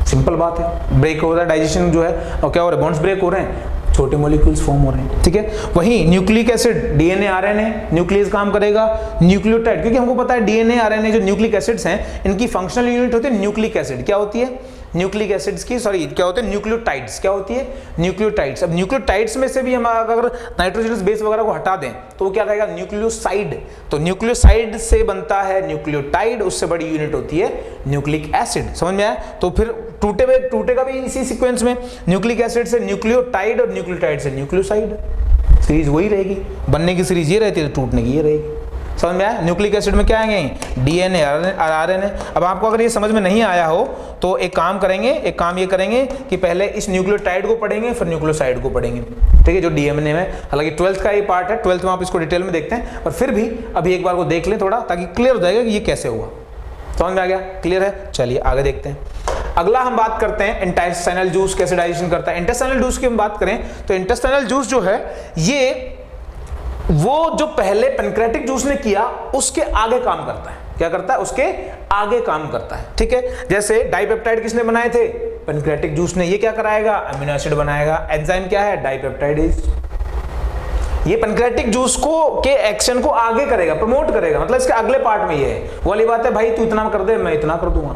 सिंपल बात है, ब्रेक हो रहा है डाइजेशन जो है, और क्या हो रहा है, बॉन्ड्स ब्रेक हो रहे हैं, छोटे मॉलिक्यूल्स फॉर्म हो रहे हैं, ठीक है। वहीं nucleic acid, DNA RNA, nucleus काम करेगा, न्यूक्लियोटाइड, क्योंकि हमको पता है डीएनए आरएनए जो न्यूक्लिक एसिड्स हैं इनकी फंक्शनल यूनिट होती है न्यूक्लिक एसिड। क्या होती है, न्यूक्लिक एसिड्स की, सॉरी क्या होते हैं, न्यूक्लियोटाइड्स। क्या होती है, न्यूक्लियोटाइड्स। अब न्यूक्लियोटाइड्स में से भी हम अगर नाइट्रोजनस बेस वगैरह को हटा दें तो वो क्या रहेगा, न्यूक्लियोसाइड। तो न्यूक्लियोसाइड से बनता है न्यूक्लियोटाइड, उससे बड़ी यूनिट होती है न्यूक्लिक एसिड। समझ में आया। तो फिर टूटेगा भी इसी सीक्वेंस में, न्यूक्लिक एसिड से न्यूक्लियोटाइड और न्यूक्लियोटाइड से न्यूक्लियोसाइड। सीरीज वही रहेगी, बनने की सीरीज ये रहती है, टूटने की ये रहेगी। समझ में आया? न्यूक्लिक एसिड में क्या आएंगे? DNA, RNA. अब आपको अगर ये समझ में नहीं आया हो तो एक काम ये करेंगे कि पहले इस न्यूक्लियोटाइड को पढ़ेंगे फिर न्यूक्लियोसाइड को पढ़ेंगे, ठीक है, जो डीएनए में, हालांकि 12th का ये पार्ट है, 12th में आप इसको डिटेल में देखते हैं, और फिर भी अभी एक बार को देख लें थोड़ा, ताकि क्लियर हो जाएगा कि ये कैसे हुआ। समझ में आ गया? क्लियर है? चलिए आगे देखते हैं। अगला हम बात करते हैं इंटेस्टाइनल जूस कैसे डाइजेशन करता है। इंटेस्टाइनल जूस की हम बात करें तो इंटेस्टाइनल जूस जो है ये वो जो पहले पैनक्रेटिक जूस ने किया उसके आगे काम करता है। क्या करता है? उसके आगे काम करता है, ठीक है। जैसे डाइपेप्टाइड किसने बनाए थे? पैनक्रेटिक जूस ने। ये क्या कराएगा? अमीनो एसिड बनाएगा। एंजाइम क्या है? डाइपेप्टाइडेज। ये पैनक्रेटिक जूस को के एक्शन को आगे करेगा, प्रमोट करेगा, मतलब इसके अगले पार्ट में ये है। वो वाली बात है, भाई तू इतना कर दे मैं इतना कर दूंगा।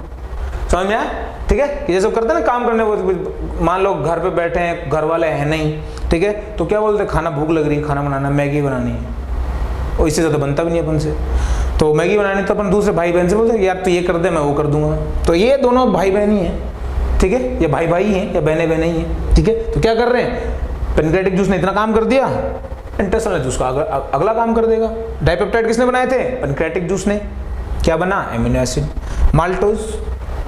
समझ में आया? ठीक है, कि जैसे करते हैं ना काम करने को, मान लो घर पे बैठे हैं, घर वाले हैं नहीं, ठीक है, तो क्या बोलते हैं? खाना भूख लग रही है, खाना बनाना, मैगी बनानी है, और इससे ज़्यादा बनता भी नहीं अपन से, तो मैगी बनानी, तो अपन दूसरे भाई बहन से बोलते हैं यार तू ये कर दे मैं वो कर दूंगा। तो ये दोनों भाई बहन ही हैं, ठीक है, या भाई भाई हैं या बहने बहने ही हैं, ठीक है। तो क्या कर रहे हैं? पैनक्रेटिक जूस ने इतना काम कर दिया, इंटेस्टाइनल जूस का अगला काम कर देगा। डाइपेप्टाइड किसने बनाए थे? पैनक्रेटिक जूस ने। क्या बना? Amino acid. माल्टोज,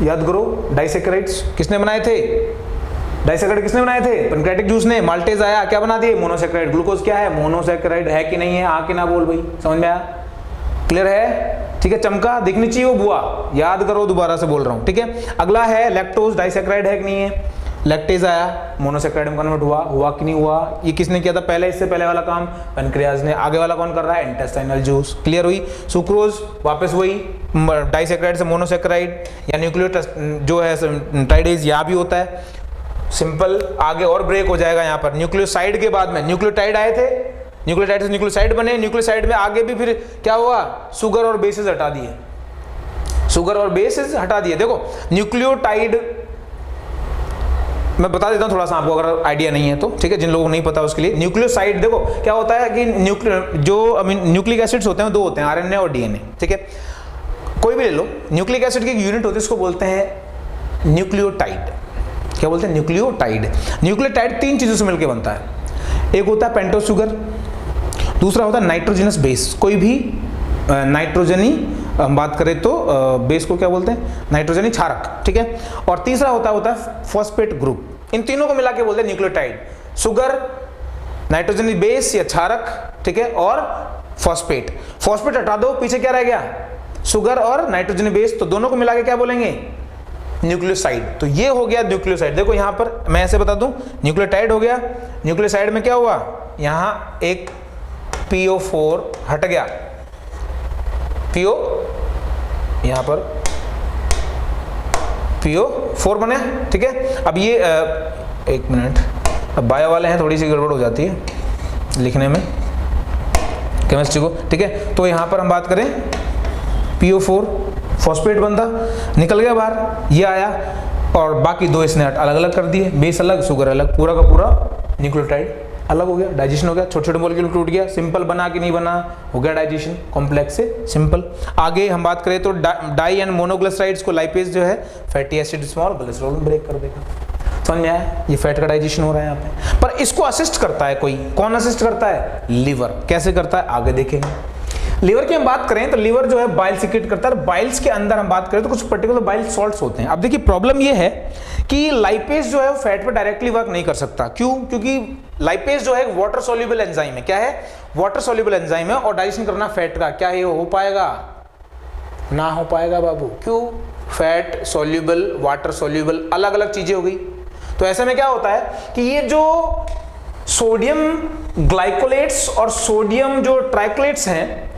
याद करो, डाइसैकेराइड्स किसने बनाए थे? डाइसैकेराइड किसने बनाए थे? पैनक्रेटिक जूस ने। माल्टेज आया, क्या बना दिए? मोनोसैकेराइड। ग्लूकोज क्या है? मोनोसैकेराइड है कि नहीं है? हाँ कि ना बोल भाई। समझ में आया? क्लियर है? ठीक है, चमका दिखनी चाहिए वो बुआ, याद करो, दोबारा से बोल रहा हूँ, ठीक है। अगला है लैक्टोज, डाइसैकेराइड है कि नहीं है? लैक्टेज आया, मोनोसैकेराइड में कन्वर्ट हुआ कि नहीं हुआ? ये किसने किया था पहले? इससे पहले वाला काम पैनक्रियाज ने। आगे वाला कौन कर रहा है? Intestinal juice. क्लियर हुई? सुक्रोज वापस वही डाइसैकेराइड से मोनोसैकेराइड, या न्यूक्लियो जो है टाइडेज यहाँ भी होता है, सिंपल। आगे और ब्रेक हो जाएगा यहाँ पर। न्यूक्लियोसाइड के बाद में न्यूक्लियोटाइड आए थे, न्यूक्लियोटाइड से न्यूक्लियोसाइड बने, न्यूक्लियोसाइड में आगे भी फिर क्या हुआ? शुगर और बेसेस हटा दिए, शुगर और बेसेस हटा दिए। देखो न्यूक्लियोटाइड मैं बता देता हूँ थोड़ा सा आपको, अगर आइडिया नहीं है तो, ठीक है, जिन लोगों को नहीं पता उसके लिए। न्यूक्लियोसाइड देखो क्या होता है कि न्यूक्लिक एसिड्स होते हैं दो होते हैं, आरएनए और डीएनए, ठीक है। कोई भी ले लो, न्यूक्लिक एसिड की एक यूनिट होती है, इसको बोलते हैं न्यूक्लियोटाइड। क्या बोलते हैं? न्यूक्लियोटाइड। न्यूक्लियोटाइड 3 चीजों से मिलकर बनता है। एक होता है पेंटोज शुगर, दूसरा होता है नाइट्रोजनस बेस, कोई भी नाइट्रोजनी, हम बात करें तो बेस को क्या बोलते हैं? नाइट्रोजनी क्षारक, ठीक है। और तीसरा होता है फॉस्फेट ग्रुप। इन तीनों को मिला के बोलते हैं न्यूक्लियोटाइड। शुगर, नाइट्रोजनी बेस या क्षारक, ठीक है, और फॉस्फेट। फॉस्फेट हटा दो, पीछे क्या रह गया? शुगर और नाइट्रोजनी बेस, तो दोनों को मिला के क्या बोलेंगे? न्यूक्लियोसाइड। तो ये हो गया न्यूक्लियोसाइड। देखो यहां पर मैं ऐसे बता दूं, न्यूक्लियोटाइड हो गया, न्यूक्लियोसाइड में क्या हुआ? यहां एक PO4 हट गया, PO यहां पर PO4 बने, ठीक है। अब ये एक मिनट, अब बायो वाले हैं, थोड़ी सी गड़बड़ हो जाती है लिखने में केमिस्ट्री को, ठीक है। तो यहां पर हम बात करें PO4 फॉस्फेट बनता, निकल गया बाहर, ये आया, और बाकी दो इसने अलग अलग कर दिए, बेस अलग शुगर अलग, पूरा का पूरा न्यूक्लियोटाइड अलग हो गया, डाइजेशन हो गया, छोटे छोटे मॉलिक्यूल टूट गया। सिंपल बना कि नहीं बना? हो गया डाइजेशन, कॉम्प्लेक्स से सिंपल। आगे हम बात करें तो डाई एंड मोनोग्लिसराइड्स को लाइपेज जो है फैटी एसिड स्मॉल ग्लिसरॉल में ब्रेक कर देगा। समझ में आया? ये फैट का डाइजेशन हो रहा है यहाँ पे। पर इसको असिस्ट करता है कोई, कौन असिस्ट करता है? लीवर। कैसे करता है आगे देखेंगे। लीवर की हम बात करें तो लीवर जो है बाइल सीक्रेट करता है। बाइल्स के अंदर हम बात करें तो कुछ पर्टिकुलर बाइल सॉल्ट्स होते हैं। अब देखिए प्रॉब्लम ये है कि लाइपेज जो है वो फैट पर डायरेक्टली वर्क नहीं कर सकता। क्यों? क्योंकि लाइपेज जो है वाटर सोल्यूबल एंजाइम है। क्या है? वाटर सोल्यूबल एंजाइम है, और डाइजेशन करना फैट का, क्या ये हो पाएगा? ना हो पाएगा बाबू। क्यों? फैट सोल्यूबल, वाटर सोल्यूबल, अलग अलग चीजें हो गई। तो ऐसे में क्या होता है कि ये जो सोडियम ग्लाइकोलेट्स और सोडियम जो ट्राइकोलेट्स हैं,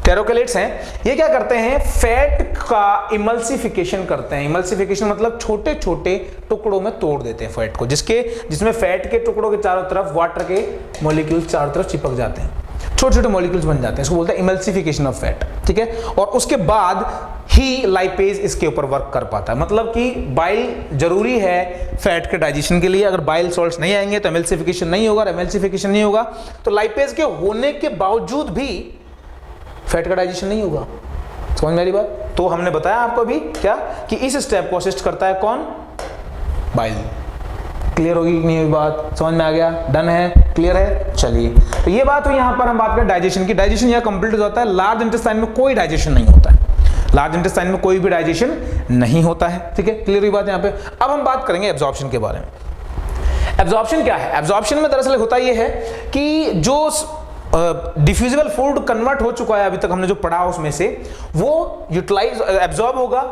टेरोकेलेट्स हैं, ये क्या करते हैं? फैट का इमल्सिफिकेशन करते हैं। इमल्सिफिकेशन मतलब छोटे छोटे टुकड़ों में तोड़ देते हैं फैट को, जिसमें फैट के टुकड़ों के चारों तरफ वाटर के मॉलिक्यूल्स चारों तरफ चिपक जाते हैं, छोटे छोटे मॉलिक्यूल्स बन जाते हैं। इसको बोलते हैं इमल्सिफिकेशन ऑफ फैट, ठीक है। और उसके बाद ही लाइपेज इसके ऊपर वर्क कर पाता है। मतलब कि बाइल जरूरी है फैट के डाइजेशन के लिए। अगर बाइल सॉल्ट्स नहीं आएंगे तो एमल्सिफिकेशन नहीं होगा, एमल्सिफिकेशन नहीं होगा तो लाइपेज के होने के बावजूद भी फैट का डाइजेशन नहीं होगा। समझ मेरी बात? तो हमने बताया आपको अभी क्या कि इस स्टेप को असिस्ट करता है कौन? बाइल। क्लियर होगी नहीं हुई बात, समझ में आ गया, डन है, क्लियर है। चलिए, तो ये बात हुई। यहाँ पर हम बात करें डाइजेशन की। डाइजेशन यहाँ कंप्लीट हो जाता है। लार्ज इंटेस्टाइन में कोई डाइजेशन नहीं होता है, लार्ज इंटेस्टाइन में कोई भी डाइजेशन नहीं होता है, ठीक है, क्लियर हुई बात यहाँ पे। अब हम बात करेंगे एब्जॉर्प्शन के बारे में। एब्जॉर्प्शन क्या है? एब्जॉर्प्शन में दरअसल होता ये है कि जो डिफ्यूजिबल फूड कन्वर्ट हो चुका है अभी तक हमने जो पढ़ा उसमें से, वो यूटिलाइज एब्जॉर्ब होगा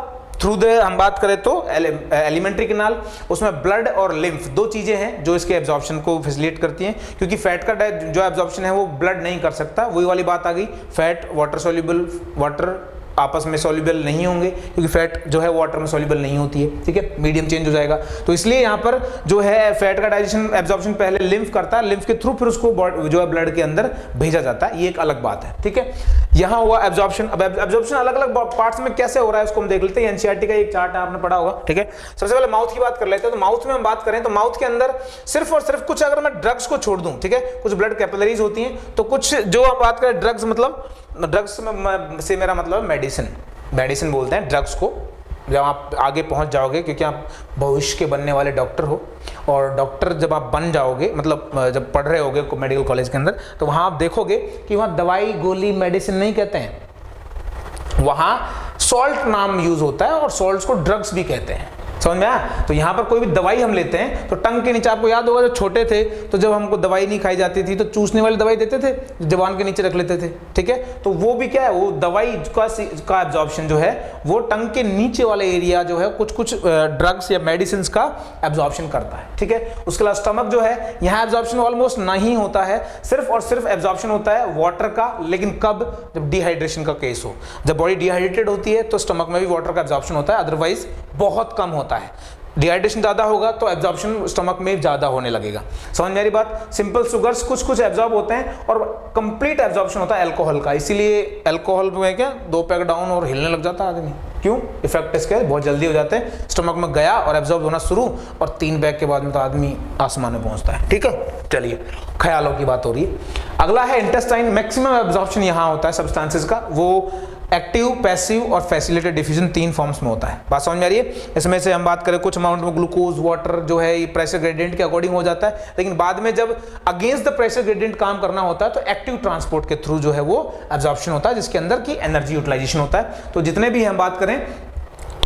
थ्रू द, हम बात करें तो एलिमेंट्री कैनाल। उसमें ब्लड और लिम्फ दो चीजें हैं जो इसके एब्जॉर्प्शन को फैसिलिटेट करती हैं, क्योंकि फैट का जो एब्जॉर्प्शन है वो ब्लड नहीं कर सकता। वही वाली बात आ गई, फैट वाटर सोल्यूबल, वाटर आपस में सॉल्युबल नहीं होंगे, क्योंकि फैट जो है वाटर में सॉल्युबल नहीं होती है, ठीक है, मीडियम चेंज हो जाएगा। तो इसलिए यहाँ पर जो है फैट का डाइजेशन एब्जॉर्प्शन पहले लिम्फ करता है, लिम्फ के थ्रू फिर उसको जो है ब्लड के अंदर भेजा जाता है, ये एक अलग बात है, ठीक है। यहाँ हुआ एब्जॉर्प्शन। अब एब्जॉर्प्शन अलग अलग पार्ट्स में कैसे हो रहा है उसको हम देख लेते हैं। एनसीईआरटी का एक चार्ट है, आपने पढ़ा होगा, ठीक है। सबसे पहले माउथ की बात कर लेते हैं। तो माउथ में हम बात करें तो माउथ के अंदर सिर्फ और सिर्फ कुछ, अगर मैं ड्रग्स को छोड़ दूं, ठीक है, कुछ ब्लड कैपिलरीज होती हैं, तो कुछ जो हम बात करें ड्रग्स, मतलब ड्रग्स से मेरा मतलब मेडिसिन, मेडिसिन बोलते हैं ड्रग्स को। जब आप आगे पहुंच जाओगे, क्योंकि आप भविष्य के बनने वाले डॉक्टर हो, और डॉक्टर जब आप बन जाओगे, मतलब जब पढ़ रहे होगे मेडिकल कॉलेज के अंदर, तो वहाँ आप देखोगे कि वहाँ दवाई गोली मेडिसिन नहीं कहते हैं, वहाँ सॉल्ट नाम यूज होता है, और सॉल्ट्स को ड्रग्स भी कहते हैं, समझ में आया। तो यहाँ पर कोई भी दवाई हम लेते हैं तो टंग के नीचे, आपको याद होगा जब छोटे थे तो जब हमको दवाई नहीं खाई जाती थी तो चूसने वाली दवाई देते थे, जबान के नीचे रख लेते थे, ठीक है। तो वो भी क्या है, वो दवाई का एब्जॉर्प्शन जो है वो टंग के नीचे वाले एरिया जो है कुछ कुछ ड्रग्स या मेडिसिन का एब्जॉर्प्शन करता है, ठीक है। उसके अलावा स्टमक जो है, यहाँ एब्जॉर्प्शन ऑलमोस्ट नहीं होता है, सिर्फ और सिर्फ एब्जॉर्प्शन होता है वाटर का, लेकिन कब, जब डिहाइड्रेशन का केस हो, जब बॉडी डिहाइड्रेटेड होती है तो स्टमक में भी वाटर का एब्जॉर्प्शन होता है, अदरवाइज बहुत कम होता है। डिहाइड्रेशन ज्यादा होगा तो एब्जॉर्प्शन स्टमक में ज्यादा होने लगेगा, समझ मेरी बात। सिंपल शुगर्स कुछ कुछ एब्जॉर्ब होते हैं, और कंप्लीट एब्जॉर्प्शन होता है अल्कोहल का। इसीलिए अल्कोहल में क्या 2 पैक डाउन और हिलने लग जाता है आदमी, क्यों? इफेक्ट इसके बहुत जल्दी हो जाते हैं, स्टमक में गया और एब्जॉर्ब होना शुरू, और 3 पैक के बाद में तो आदमी आसमान में पहुंचता है, ठीक है। चलिए, ख्यालों की बात हो रही है। अगला है इंटेस्टाइन। मैक्सिमम एब्जॉर्प्शन यहाँ होता है सब्सटेंसेस का, वो एक्टिव, पैसिव और फैसिलिटेटेड डिफ्यूजन 3 फॉर्म्स में होता है। बात समझ में आ रही है। इसमें से हम बात करें कुछ अमाउंट में ग्लूकोज, वाटर जो है ये प्रेशर ग्रेडियंट के अकॉर्डिंग हो जाता है, लेकिन बाद में जब अगेंस्ट द प्रेशर ग्रेडियंट काम करना होता है तो एक्टिव ट्रांसपोर्ट के थ्रू जो है वो एब्जॉर्प्शन होता है, जिसके अंदर की एनर्जी यूटिलाइजेशन होता है। तो जितने भी हम बात करें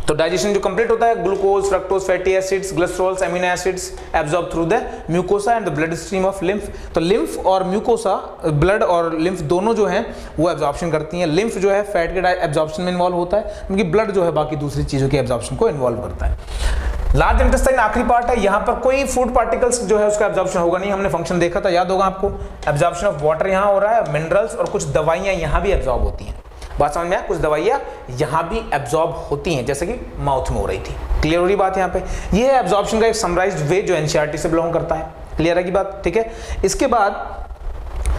तो डाइजेशन जो कंप्लीट होता है, glucose, fructose, fatty acids, glycerols, amino acids absorb through the mucosa and the blood stream of lymph. तो लिम्फ और म्यूकोसा, ब्लड और लिम्फ दोनों जो हैं वो एब्जॉर्प्शन करती हैं। लिम्फ जो है फैट के एब्जॉर्प्शन में इन्वॉल्व होता है, क्योंकि ब्लड जो है बाकी दूसरी चीजों के एब्जॉर्प्शन को इन्वॉल्व करता है। लार्ज इंटेस्टाइन आखिरी पार्ट है, यहाँ पर कोई फूड पार्टिकल्स जो है उसका एब्जॉर्प्शन होगा नहीं। हमने फंक्शन देखा था, याद होगा आपको, एब्जॉर्प्शन ऑफ वाटर यहाँ हो रहा है, मिनरल्स और कुछ दवाइयाँ यहाँ भी एब्जॉर्ब होती हैं। बात समझ में आया? कुछ दवाइयाँ यहाँ भी एब्जॉर्ब होती हैं, जैसे कि माउथ में हो रही थी। क्लियर हो रही बात यहाँ पे? ये है एब्जॉर्प्शन का एक समराइज्ड वे जो एनसीईआरटी से बिलोंग करता है। क्लियर है की बात? ठीक है। इसके बाद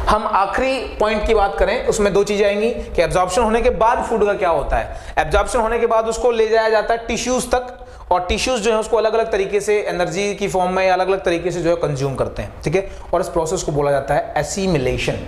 हम आखिरी पॉइंट की बात करें, उसमें 2 चीजें आएंगी कि एब्जॉर्प्शन होने के बाद फूड का क्या होता है। एब्जॉर्प्शन होने के बाद उसको ले जाया जाता है टिश्यूज तक, और टिश्यूज जो है उसको अलग अलग तरीके से एनर्जी की फॉर्म में अलग अलग तरीके से जो है कंज्यूम करते हैं, ठीक है। और इस प्रोसेस को बोला जाता है एसिमिलेशन।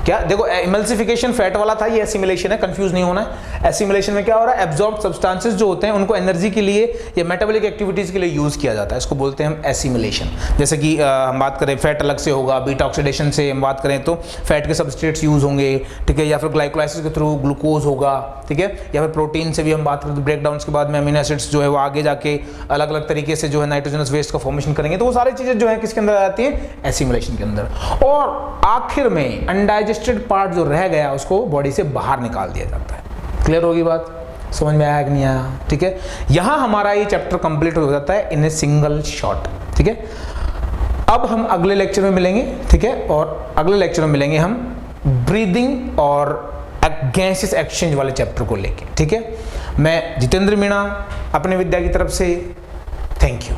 क्या देखो, इमल्सिफिकेशन फैट वाला था, ये एसिमिलेशन है, कंफ्यूज नहीं होना है। एसिमिलेशन में क्या हो रहा है, एब्जॉर्ब सब्सटेंसेस जो होते हैं उनको एनर्जी के लिए या मेटाबॉलिक एक्टिविटीज के लिए यूज किया जाता है, इसको बोलते हैं हम एसिमिलेशन। जैसे कि हम बात करें फैट अलग से होगा, बीटा ऑक्सीडेशन से हम बात करें तो फैट के सबस्ट्रेट्स यूज होंगे, ठीक है, या फिर ग्लाइकोलाइसिस के थ्रू ग्लूकोज होगा, ठीक है, या फिर प्रोटीन से भी हम बात करें तो ब्रेकडाउन के बाद में अमीनो एसिड्स जो है वो आगे जाके अलग अलग तरीके से जो है नाइट्रोजनस वेस्ट का फॉर्मेशन करेंगे। तो वो सारी चीजें जो है किसके अंदर आती हैं, एसिमिलेशन के अंदर। और आखिर में अनडाइजेस्टेड पार्ट जो रह गया उसको बॉडी से बाहर निकाल दिया जाता है। क्लियर होगी बात? समझ में आया कि नहीं आया? ठीक है, यहां हमारा ये चैप्टर कंप्लीट हो जाता है इन ए सिंगल शॉट। ठीक है, अब हम अगले लेक्चर में मिलेंगे, ठीक है, और अगले लेक्चर में मिलेंगे हम ब्रीदिंग और गैसेस एक्सचेंज वाले चैप्टर को लेके। ठीक है, मैं जितेंद्र मीणा अपने विद्या की तरफ से, थैंक यू।